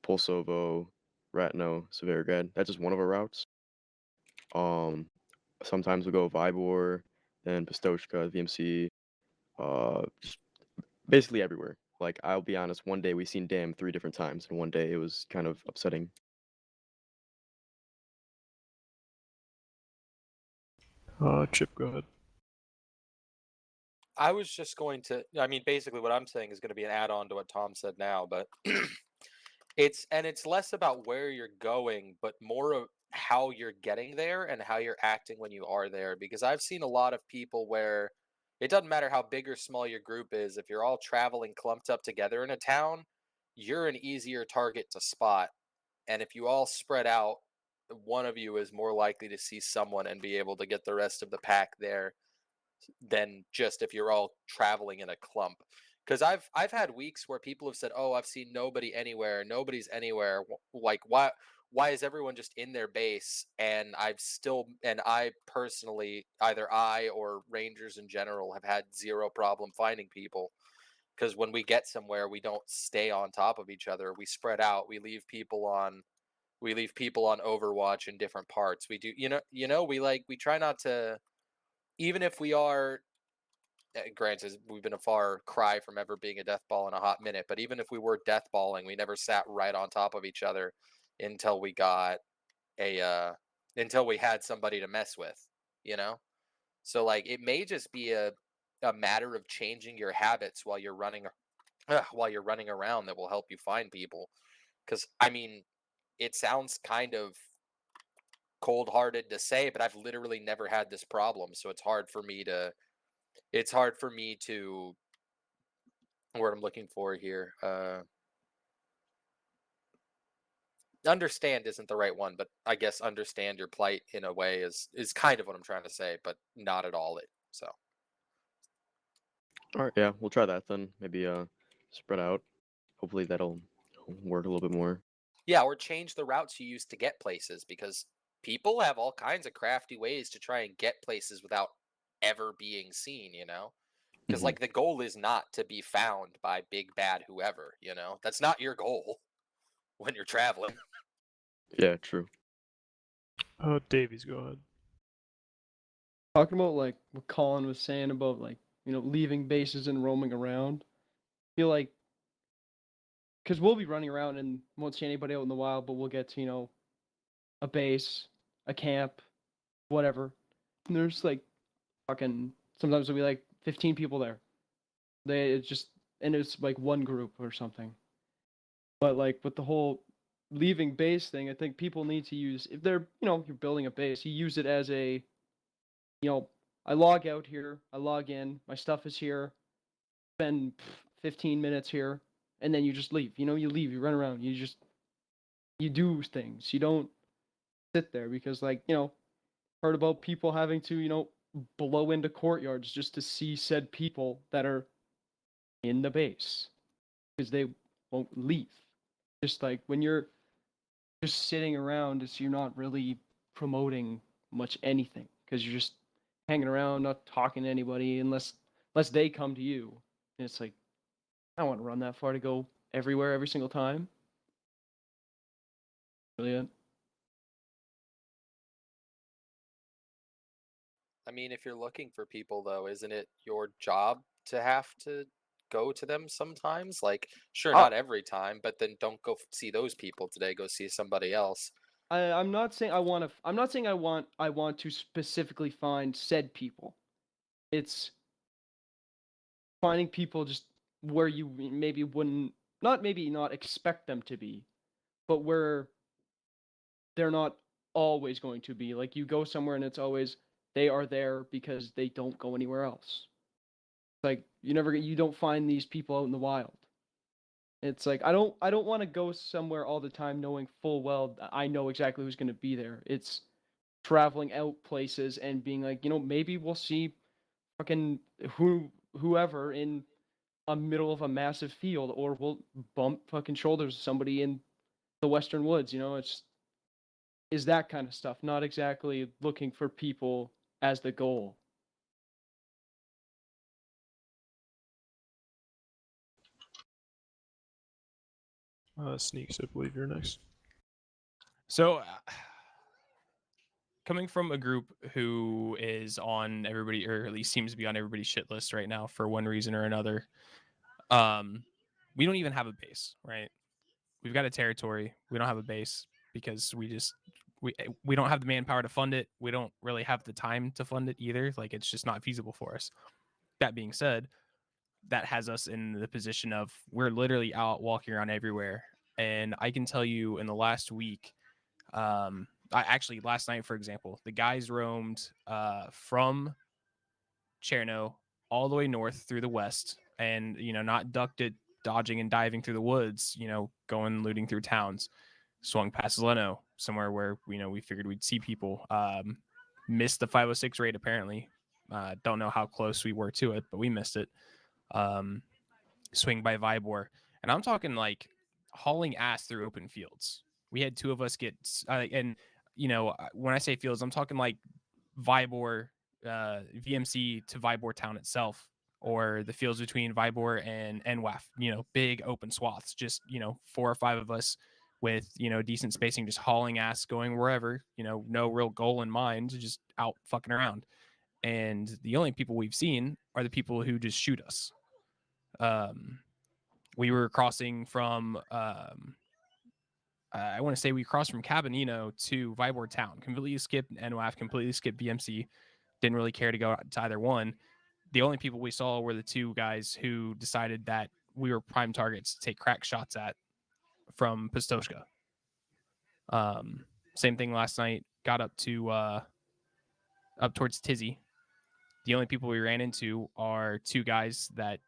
Pulsovo, Ratno, Severograd. That's just one of our routes. Sometimes we'll go Vybor, then Pistochka, VMC, just basically everywhere. Like, I'll be honest, one day we seen Dam 3 different times, and one day it was kind of upsetting. Chip, go ahead. I was just going to, I mean, basically what I'm saying is going to be an add-on to what Tom said now, but it's less about where you're going, but more of how you're getting there and how you're acting when you are there. Because I've seen a lot of people where it doesn't matter how big or small your group is, if you're all traveling clumped up together in a town, you're an easier target to spot. And if you all spread out, one of you is more likely to see someone and be able to get the rest of the pack there than just if you're all traveling in a clump. Because I've had weeks where people have said, "Oh, I've seen nobody anywhere. Nobody's anywhere. Like, why is everyone just in their base? And I personally, either I or Rangers in general, have had zero problem finding people. Because when we get somewhere, we don't stay on top of each other. We spread out. We leave people on Overwatch in different parts. We do, we try not to, even if we are, granted, we've been a far cry from ever being a death ball in a hot minute, but even if we were death balling, we never sat right on top of each other until we got until we had somebody to mess with, So like, it may just be a matter of changing your habits while you're running around that will help you find people. Because I mean, it sounds kind of cold-hearted to say, but I've literally never had this problem, so it's hard for me to what I'm looking for here. Understand isn't the right one, but I guess understand your plight in a way is kind of what I'm trying to say, but not at all. So All right, yeah, we'll try that then. Maybe spread out. Hopefully that'll work a little bit more. yeah, or change the routes you use to get places, because people have all kinds of crafty ways to try and get places without ever being seen, Because like, the goal is not to be found by big bad whoever, That's not your goal when you're traveling. Yeah, true. Davies, go ahead. Talking about like what Colin was saying about like, leaving bases and roaming around. I feel like, because we'll be running around and won't see anybody out in the wild, but we'll get to, a base, a camp, whatever. And there's like fucking, sometimes there'll be like 15 people there. It's like one group or something. But like with the whole leaving base thing, I think people need to use, if they're, you're building a base, you use it as a, I log out here, I log in, my stuff is here, spend 15 minutes here, and then you just leave. You leave, you run around, you do things. You don't sit there because, like, heard about people having to, blow into courtyards just to see said people that are in the base because they won't leave. Just like when you're just sitting around, you're not really promoting much anything because you're just hanging around, not talking to anybody unless they come to you. And it's like, I don't want to run that far to go everywhere every single time. Brilliant. I mean, if you're looking for people, though, isn't it your job to have to go to them sometimes? Like, sure, not every time, but then don't go see those people today. Go see somebody else. I'm not saying I want to. I'm not saying I want to specifically find said people. It's finding people just where you maybe wouldn't, not expect them to be, but where they're not always going to be. Like, you go somewhere and it's always they are there because they don't go anywhere else. Like, you don't find these people out in the wild. It's like, I don't want to go somewhere all the time knowing full well I know exactly who's going to be there. It's traveling out places and being like, maybe we'll see fucking whoever in a middle of a massive field, or we'll bump fucking shoulders with somebody in the Western Woods. It's is that kind of stuff, not exactly looking for people as the goal. Sneaks, I believe you're next. So, coming from a group who is on everybody, or at least seems to be on everybody's shit list right now for one reason or another, we don't even have a base, right? We've got a territory. We don't have a base because we don't have the manpower to fund it. We don't really have the time to fund it either. Like, it's just not feasible for us. That being said, that has us in the position of we're literally out walking around everywhere. And I can tell you in the last week, actually last night, for example, the guys roamed from Cherno all the way north through the west, and not ducked it, dodging and diving through the woods, going looting through towns. Swung past Leno, somewhere where we figured we'd see people. Missed the 506 raid apparently. Don't know how close we were to it, but we missed it. Swing by Vibor, and I'm talking like hauling ass through open fields, We had two of us get, and when I say fields, I'm talking like Vybor, VMC to Vybor town itself, or the fields between Vybor and NWAF. Big open swaths, just 4 or 5 of us with decent spacing, just hauling ass, going wherever. No real goal in mind, just out fucking around. And the only people we've seen are the people who just shoot us. We were crossing from I want to say we crossed from Cabanino to Vybor town, completely skipped NWAF, completely skipped BMC, didn't really care to go to either one. The only people we saw were the 2 guys who decided that we were prime targets to take crack shots at from Pistoshka. Same thing last night, got up to up towards Tizzy. The only people we ran into are 2 guys that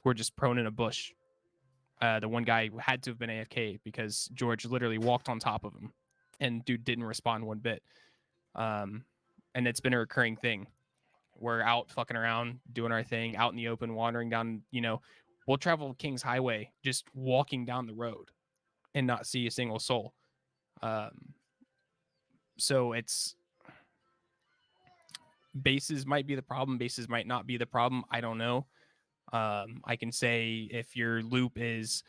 were just prone in a bush. The one guy had to have been AFK because George literally walked on top of him, and dude didn't respond one bit. And it's been a recurring thing. We're out fucking around, doing our thing, out in the open, wandering down. We'll travel King's Highway, just walking down the road, and not see a single soul. So it's bases might be the problem. Bases might not be the problem. I don't know. I can say if your loop is,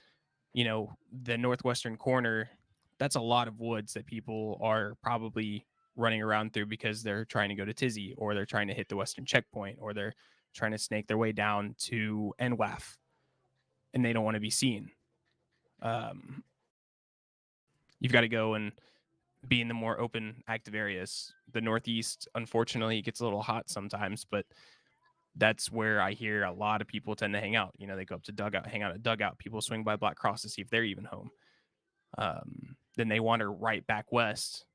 the northwestern corner, that's a lot of woods that people are probably running around through because they're trying to go to Tizzy, or they're trying to hit the western checkpoint, or they're trying to snake their way down to NWAF, and they don't want to be seen. You've got to go and be in the more open, active areas. The northeast, unfortunately, it gets a little hot sometimes, but that's where I hear a lot of people tend to hang out. They go up to dugout, hang out at dugout. People swing by Black Cross to see if they're even home. Then they wander right back west.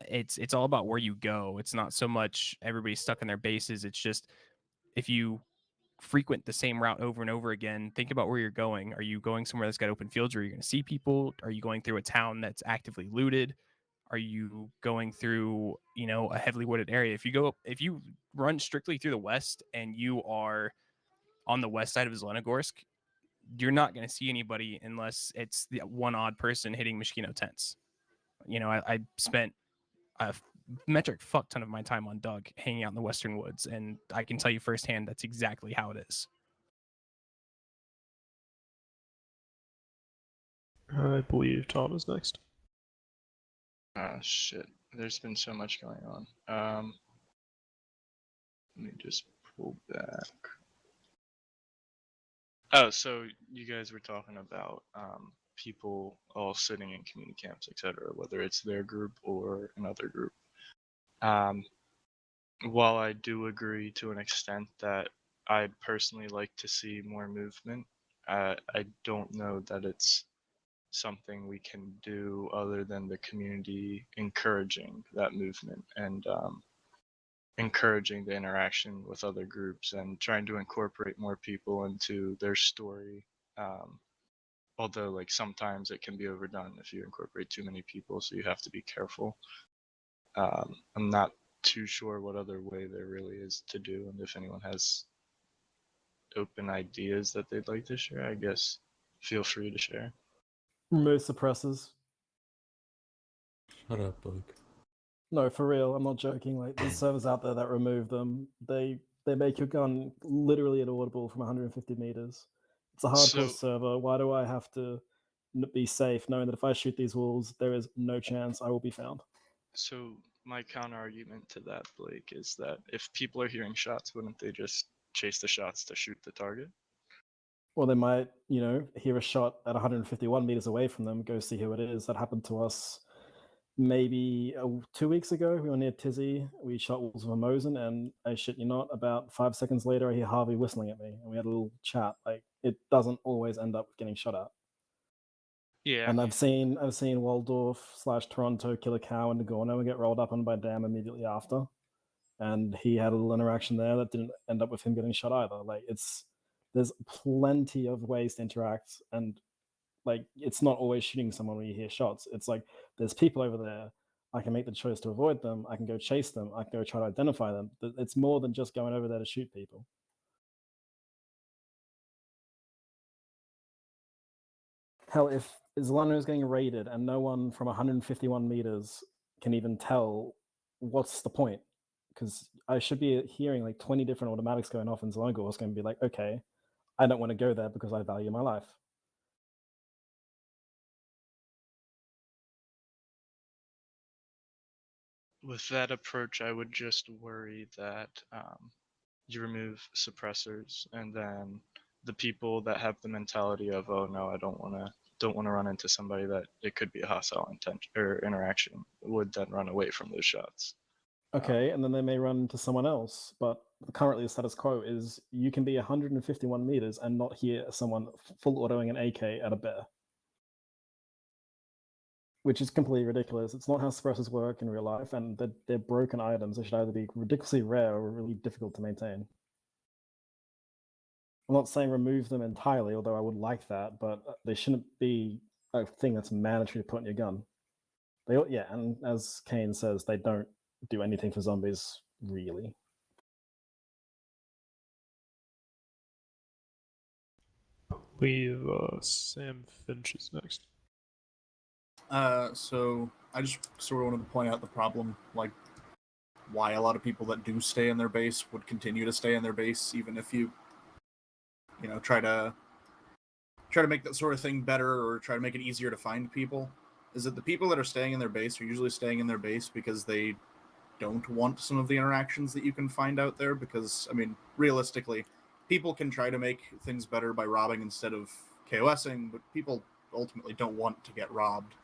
It's all about where you go. It's not so much everybody stuck in their bases. It's just if you frequent the same route over and over again, think about where you're going. Are you going somewhere that's got open fields where you're going to see people? Are you going through a town that's actively looted? Are you going through, a heavily wooded area? If you run strictly through the west and you are on the west side of Zelenogorsk, you're not going to see anybody unless it's the one odd person hitting Mishkino tents. I spent a metric fuck ton of my time on Doug hanging out in the western woods, and I can tell you firsthand that's exactly how it is. I believe Tom is next. Shit. There's been so much going on. Let me just pull back. Oh, so you guys were talking about people all sitting in community camps, etc., whether it's their group or another group. While I do agree to an extent that I personally like to see more movement, I don't know that it's something we can do other than the community encouraging that movement and encouraging the interaction with other groups and trying to incorporate more people into their story. Although like sometimes it can be overdone if you incorporate too many people, so you have to be careful. I'm not too sure what other way there really is to do, and if anyone has open ideas that they'd like to share, I guess feel free to share. Remove suppressors. Shut up, Blake. No, for real. I'm not joking. Like there's servers out there that remove them. They make your gun literally inaudible from 150 meters. It's a hardcore server. Why do I have to be safe knowing that if I shoot these walls, there is no chance I will be found? So my counter argument to that, Blake, is that if people are hearing shots, wouldn't they just chase the shots to shoot the target? Or they might, hear a shot at 151 meters away from them, go see who it is. That happened to us maybe 2 weeks ago. We were near Tizzy. We shot walls of a Mosin, and I shit you not, about 5 seconds later, I hear Harvey whistling at me, and we had a little chat. Like, it doesn't always end up getting shot at. Yeah. And I've seen Waldorf/Toronto kill a cow in Nagorno and get rolled up on by Dam immediately after. And he had a little interaction there that didn't end up with him getting shot either. Like, there's plenty of ways to interact, and like it's not always shooting someone when you hear shots. It's like there's people over there. I can make the choice to avoid them. I can go chase them. I can go try to identify them. It's more than just going over there to shoot people. Hell, if Zalando is getting raided, and no one from 151 meters can even tell what's the point. Because I should be hearing like 20 different automatics going off, and Zalando is going to be like, okay, I don't want to go there because I value my life. With that approach, I would just worry that you remove suppressors, and then the people that have the mentality of, oh no, I don't want to run into somebody that it could be a hostile intention or interaction, would then run away from those shots. Okay, and then they may run into someone else. But currently, the status quo is you can be 151 meters and not hear someone full autoing an AK at a bear, which is completely ridiculous. It's not how suppressors work in real life, and they're broken items. They should either be ridiculously rare or really difficult to maintain. I'm not saying remove them entirely, although I would like that, but they shouldn't be a thing that's mandatory to put in your gun. Yeah, and as Kane says, they don't do anything for zombies, really. Leave Sam Finch is next. So I just sort of wanted to point out the problem, like why a lot of people that do stay in their base would continue to stay in their base, even if you try to make that sort of thing better or try to make it easier to find people. Is that the people that are staying in their base are usually staying in their base because they don't want some of the interactions that you can find out there? Because, I mean, realistically, people can try to make things better by robbing instead of KOSing, but people ultimately don't want to get robbed.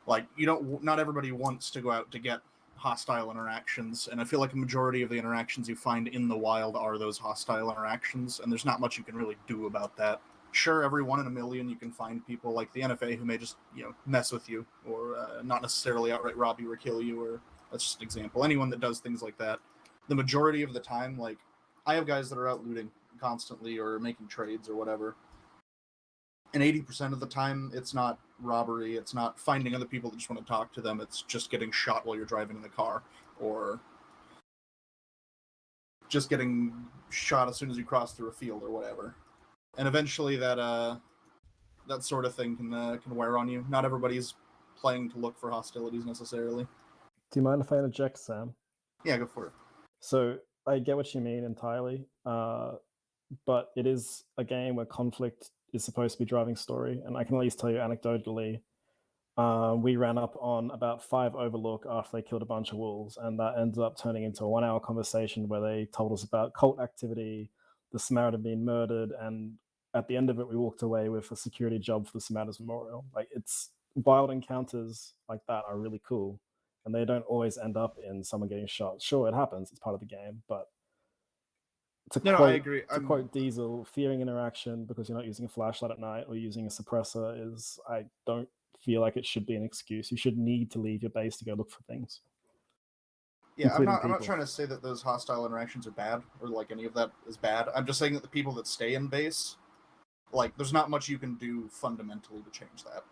Like, not everybody wants to go out to get hostile interactions, and I feel like a majority of the interactions you find in the wild are those hostile interactions, and there's not much you can really do about that. Sure, every 1 in a million you can find people like the NFA who may just, mess with you, or not necessarily outright rob you or kill you, or that's just an example. Anyone that does things like that. The majority of the time, like, I have guys that are out looting constantly or making trades or whatever, and 80% of the time, it's not robbery, it's not finding other people that just want to talk to them, it's just getting shot while you're driving in the car, or just getting shot as soon as you cross through a field or whatever. And eventually that sort of thing can wear on you. Not everybody's playing to look for hostilities necessarily. Do you mind if I interject, Sam? Yeah, go for it. So I get what you mean entirely, but it is a game where conflict is supposed to be driving story, and I can at least tell you anecdotally, we ran up on about 5 Overlook after they killed a bunch of wolves, and that ended up turning into a 1-hour conversation where they told us about cult activity, the Samaritan being murdered, and at the end of it, we walked away with a security job for the Samaritan's Memorial. Like, it's wild encounters like that are really cool, and they don't always end up in someone getting shot. Sure, it happens; it's part of the game, but I agree. To quote Diesel, fearing interaction because you're not using a flashlight at night or using a suppressor is, I don't feel like it should be an excuse. You should need to leave your base to go look for things. Yeah, I'm including not people. trying to say that those hostile interactions are bad or like any of that is bad. I'm just saying that the people that stay in base, like, there's not much you can do fundamentally to change that.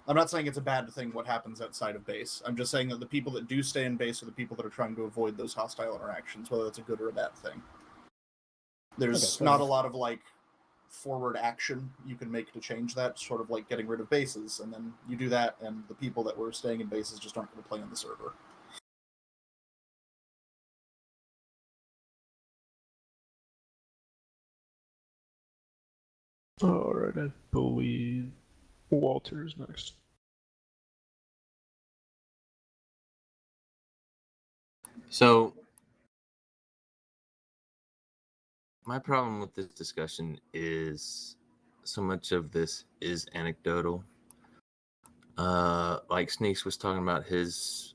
I'm not saying it's a bad thing what happens outside of base. I'm just saying that the people that do stay in base are the people that are trying to avoid those hostile interactions, whether that's a good or a bad thing. There's fair not enough. a lot of, like, forward action you can make to change that, sort of like getting rid of bases, and then you do that, and the people that were staying in bases just aren't going to play on the server. Alright, I believe Walter's next. So, my problem with this discussion is so much of this is anecdotal. Like Sneaks was talking about his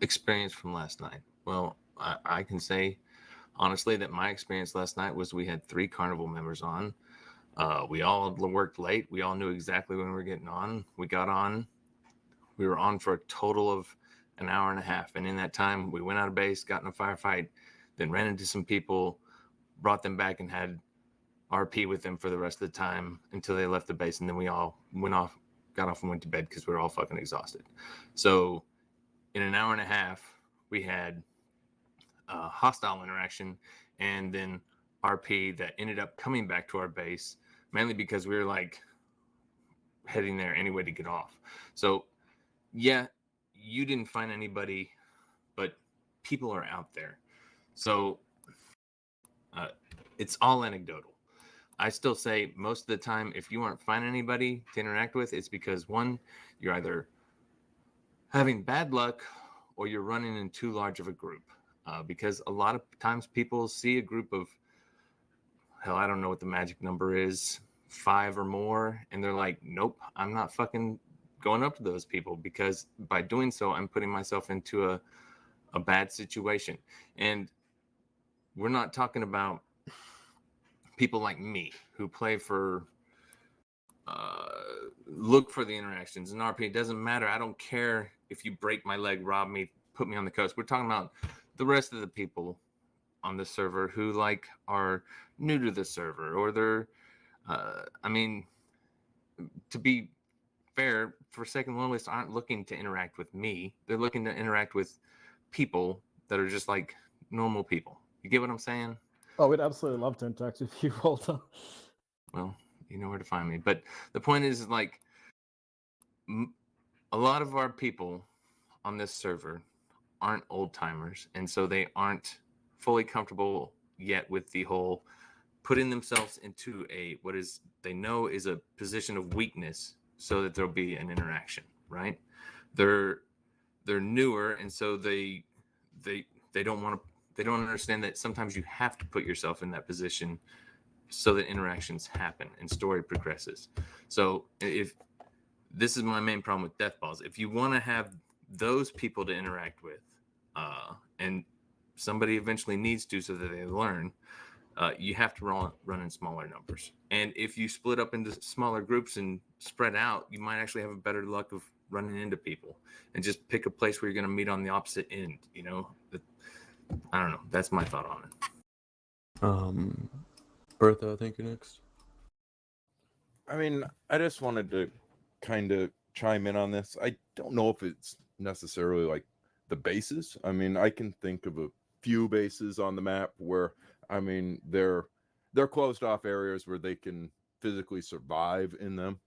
experience from last night. Well, I can say honestly that my experience last night was we had 3 carnival members on. We all worked late. We all knew exactly when we were getting on. We got on. We were on for a total of an hour and a half. And in that time, we went out of base, got in a firefight, then ran into some people, brought them back and had RP with them for the rest of the time until they left the base. And then we all got off and went to bed because we were all fucking exhausted. So in an hour and a half, we had hostile interaction and then RP that ended up coming back to our base, mainly because we were like heading there anyway to get off. So yeah, you didn't find anybody, but people are out there. So it's all anecdotal. I still say most of the time, if you aren't finding anybody to interact with, it's because one, you're either having bad luck or you're running in too large of a group. Because a lot of times people see a group of, hell, I don't know what the magic number is, 5 or more, and they're like, nope, I'm not fucking going up to those people, because by doing so, I'm putting myself into a bad situation. And we're not talking about people like me who play for look for the interactions in RP. It doesn't matter. I don't care if you break my leg, rob me, put me on the coast. We're talking about the rest of the people on the server who like are new to the server, or they're I mean, to be fair, for second lowest aren't looking to interact with me. They're looking to interact with people that are just like normal people. You get what I'm saying? Oh, we'd absolutely love to interact with you, Walter. Well, you know where to find me. But the point is, like, a lot of our people on this server aren't old timers, and so they aren't fully comfortable yet with the whole putting themselves into what is they know is a position of weakness so that there'll be an interaction, right? They're newer, and so they don't want to, they don't understand that sometimes you have to put yourself in that position so that interactions happen and story progresses. So if this is my main problem with Death Balls, if you want to have those people to interact with, and somebody eventually needs to so that they learn, you have to run in smaller numbers. And if you split up into smaller groups and spread out, you might actually have a better luck of running into people. And just pick a place where you're going to meet on the opposite end. You know, I don't know. That's my thought on it. Bertha, I think you're next. I mean, I just wanted to kind of chime in on this. I don't know if it's necessarily like the bases. I mean, I can think of a few bases on the map where, I mean, they're closed off areas where they can physically survive in them.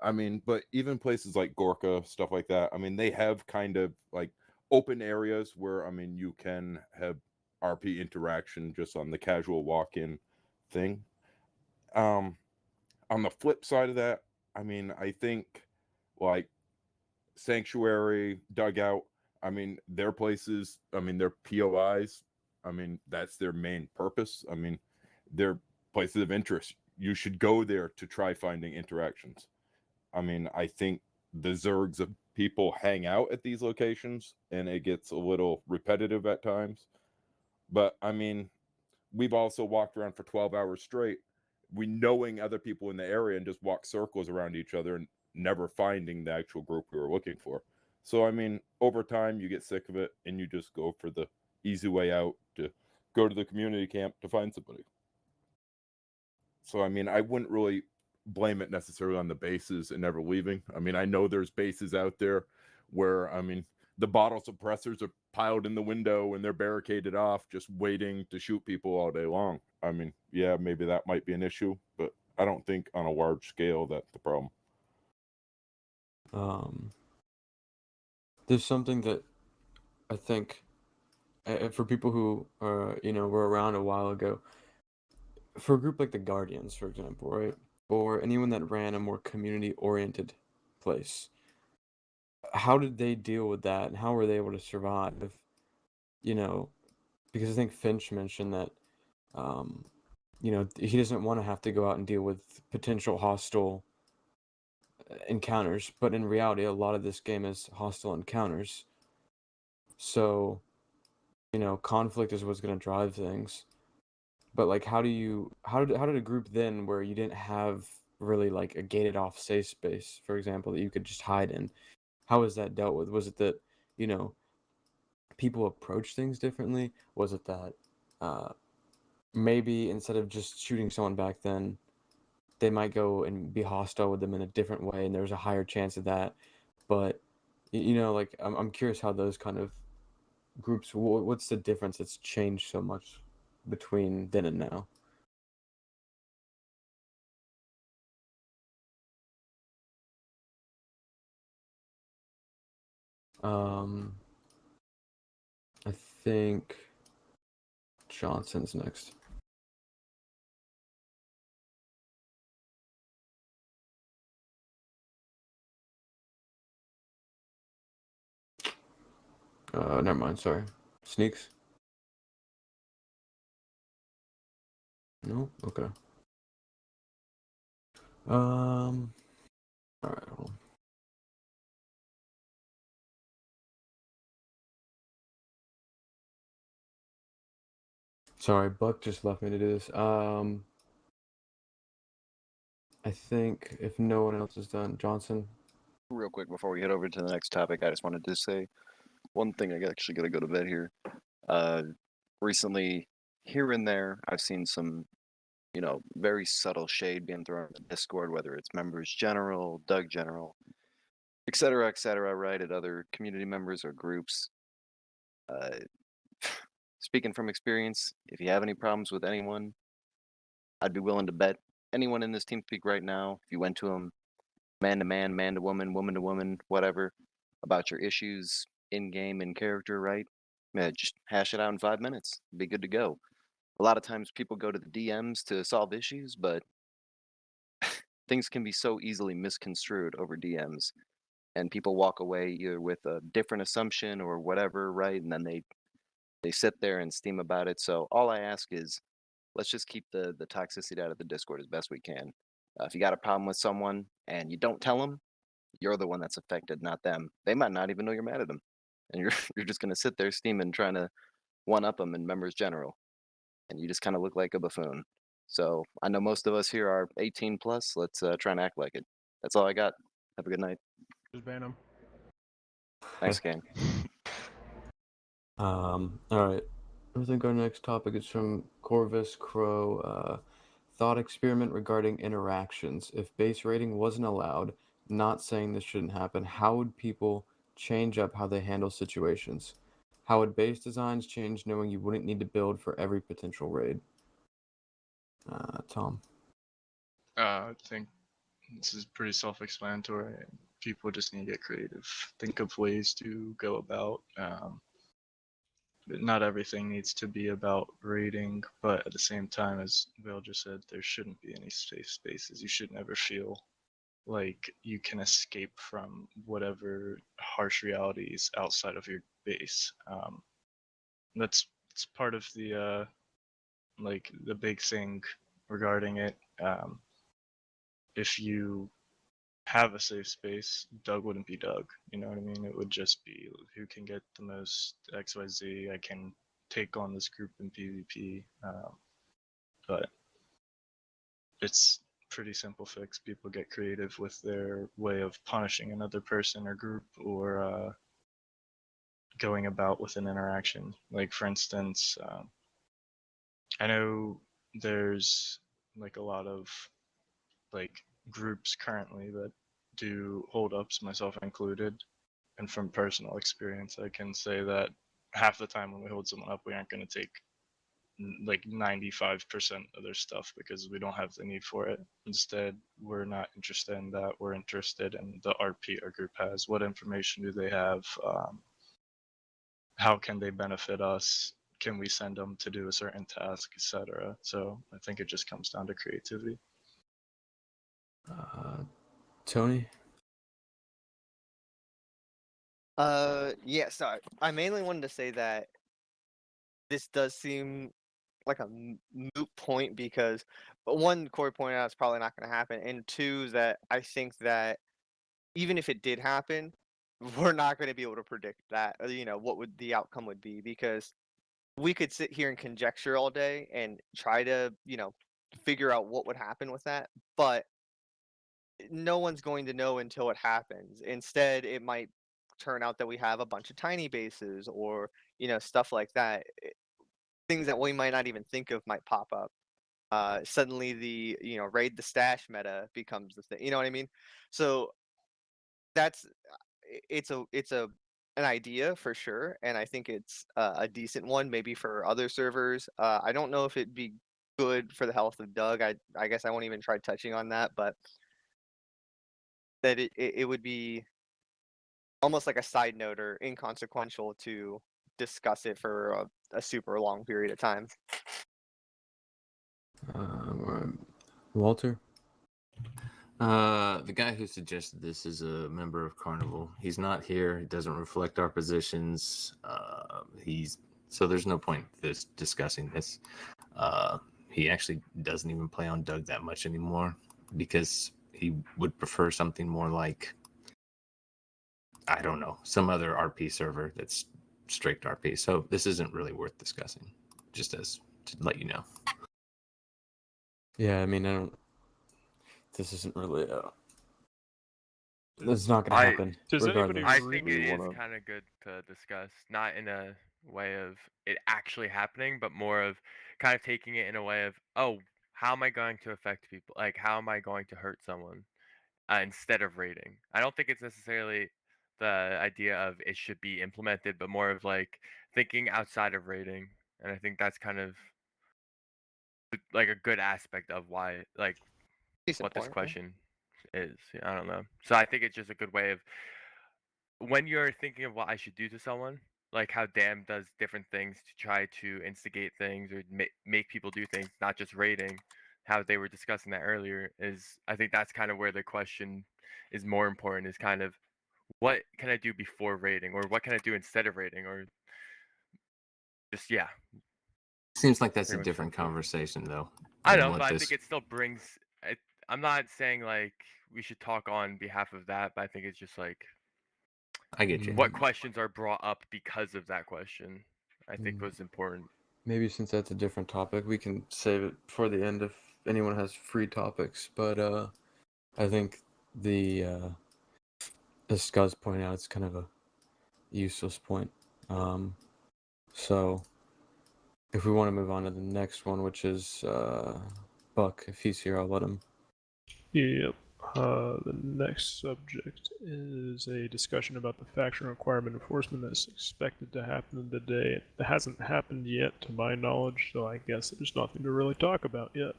I mean, but even places like Gorka, stuff like that, I mean, they have kind of like open areas where, I mean, you can have RP interaction just on the casual walk-in thing. On the flip side of that, I mean, I think like Sanctuary, Dugout, I mean, their places, I mean, their POIs, I mean, that's their main purpose. I mean, they're places of interest. You should go there to try finding interactions. I mean, I think the Zergs of people hang out at these locations and it gets a little repetitive at times. But I mean, we've also walked around for 12 hours straight, we knowing other people in the area and just walk circles around each other and never finding the actual group we were looking for. So, I mean, over time, you get sick of it and you just go for the easy way out to go to the community camp to find somebody. So, I mean, I wouldn't really blame it necessarily on the bases and never leaving. I mean, I know there's bases out there where, I mean, the bottle suppressors are piled in the window and they're barricaded off just waiting to shoot people all day long. I mean, yeah, maybe that might be an issue, but I don't think on a large scale that's the problem. There's something that I think for people who are, were around a while ago, for a group like the Guardians, for example, right? Or anyone that ran a more community-oriented place, how did they deal with that, and how were they able to survive? Because I think Finch mentioned that, he doesn't want to have to go out and deal with potential hostile encounters, but in reality, a lot of this game is hostile encounters. So, conflict is what's going to drive things. But like, how did a group then, where you didn't have really like a gated off safe space, for example, that you could just hide in, how was that dealt with? Was it that, people approach things differently? Was it that maybe instead of just shooting someone back then, they might go and be hostile with them in a different way, and there's a higher chance of that? But like, I'm curious how those kind of groups, what's the difference that's changed so much between then and now? I think Johnson's next. Never mind. Sorry. Sneaks. No. Okay. All right. Hold on. Sorry, Buck just left me to do this. I think if no one else is done, Johnson. Real quick before we head over to the next topic, I just wanted to say one thing. I actually got to go to bed here. Recently, here and there, I've seen some, very subtle shade being thrown in the Discord, whether it's members general, Doug general, et cetera, right, at other community members or groups. Speaking from experience, if you have any problems with anyone, I'd be willing to bet anyone in this TeamSpeak right now, if you went to them man to man, man to woman, woman to woman, whatever, about your issues in game, in character, right? Yeah, just hash it out in 5 minutes. Be good to go. A lot of times people go to the DMs to solve issues, but things can be so easily misconstrued over DMs. And people walk away either with a different assumption or whatever, right? And then they sit there and steam about it. So all I ask is, let's just keep the toxicity out of the Discord as best we can. If you got a problem with someone and you don't tell them, you're the one that's affected, not them. They might not even know you're mad at them, and you're just gonna sit there steaming, trying to one up them in members general, and you just kind of look like a buffoon. So I know most of us here are 18 plus. Let's try and act like it. That's all I got. Have a good night. Just ban him. Thanks, gang. All right. I think our next topic is from Corvus Crow. Thought experiment regarding interactions. If base rating wasn't allowed, not saying this shouldn't happen, how would people change up how they handle situations? How would base designs change knowing you wouldn't need to build for every potential raid? Tom. I think this is pretty self-explanatory. People just need to get creative. Think of ways to go about. Not everything needs to be about raiding, but at the same time, as Will just said, there shouldn't be any safe spaces. You should never feel like you can escape from whatever harsh realities outside of your base. That's part of the the big thing regarding it. If you have a safe space, Doug wouldn't be Doug. You know what I mean? It would just be who can get the most XYZ. I can take on this group in PvP. But it's pretty simple fix. People get creative with their way of punishing another person or group, or going about with an interaction. Like for instance, I know there's a lot of groups currently that do holdups, myself included. And from personal experience, I can say that half the time when we hold someone up, we aren't going to take 95% of their stuff because we don't have the need for it. Instead, we're not interested in that. We're interested in the RP our group has. What information do they have? How can they benefit us? Can we send them to do a certain task, etc.? So I think it just comes down to creativity. Tony? Yeah, so I mainly wanted to say that this does seem like a moot point because, one, Corey pointed out it's probably not going to happen, and two, that I think that even if it did happen, we're not going to be able to predict that, or, what would the outcome would be, because we could sit here and conjecture all day and try to, figure out what would happen with that, but no one's going to know until it happens. Instead, it might turn out that we have a bunch of tiny bases or, stuff like that. Things that we might not even think of might pop up. Suddenly the, raid the stash meta becomes the thing. You know what I mean? So that's it's an idea for sure, and I think it's a decent one maybe for other servers. I don't know if it'd be good for the health of Doug. I guess I won't even try touching on that, but that it would be almost like a side note or inconsequential to discuss it for a super long period of time. Walter? The guy who suggested this is a member of Carnival. He's not here. It doesn't reflect our positions. So there's no point discussing this. He actually doesn't even play on Doug that much anymore because he would prefer something more like, I don't know, some other RP server that's strict RP. So this isn't really worth discussing, just as to let you know. Yeah, I mean, this isn't really. It's not gonna happen. Regardless. I think it is kind of good to discuss, not in a way of it actually happening, but more of kind of taking it in a way of, oh, how am I going to affect people? Like, how am I going to hurt someone instead of rating? I don't think it's necessarily the idea of it should be implemented, but more of like thinking outside of rating. And I think that's kind of like a good aspect of why, like, what this question is. I don't know. So I think it's just a good way of when you're thinking of what I should do to someone, like how Dam does different things to try to instigate things or make people do things, not just rating. How they were discussing that earlier is, I think that's kind of where the question is more important. Is kind of what can I do before rating, or what can I do instead of rating, or just Seems like that's Pretty a much different conversation, though. I than know, what but I this- think it still brings. I'm not saying like we should talk on behalf of that, but I think it's just like I get you. what questions are brought up because of that question. I think was important. Maybe since that's a different topic, we can save it for the end if anyone has free topics. But I think as Scuzz pointed out, it's kind of a useless point. So if we want to move on to the next one, which is Buck, if he's here, I'll let him. Yep. The next subject is a discussion about the faction requirement enforcement that's expected to happen today. It hasn't happened yet, to my knowledge, so I guess there's nothing to really talk about yet.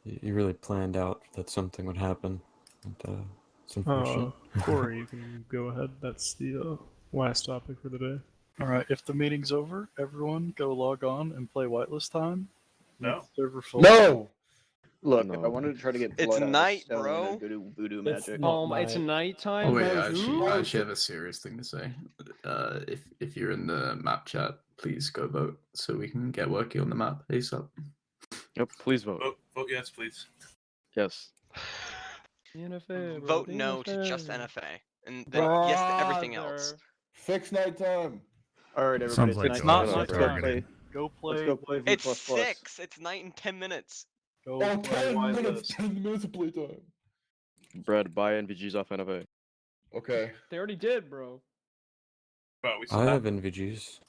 You really planned out that something would happen. And, it's unfortunate. Corey, you can go ahead. That's the last topic for the day. All right, if the meeting's over, everyone go log on and play Whitelist time. Make the server full. No! Look, if I wanted to try to get It's blood out of night, stone bro. and do voodoo It's magic. it's nighttime. Oh wait, bro. I actually have a serious thing to say. If you're in the map chat, please go vote so we can get working on the map ASAP. Yep, please vote. Vote yes, please. Yes. NFA, bro, Vote no to just NFA, and then yes to everything else. Fix nighttime. All right, everybody. Sounds like it's it's night. not Let's go nighttime. play. Go play. Let's go play V++. It's 6. It's night in 10 minutes. Go Oh, play 10 minutes. Whitelist. 10 minutes of playtime. Brad, buy NVGs off NFA. Okay. They already did, bro. But we I have NVGs.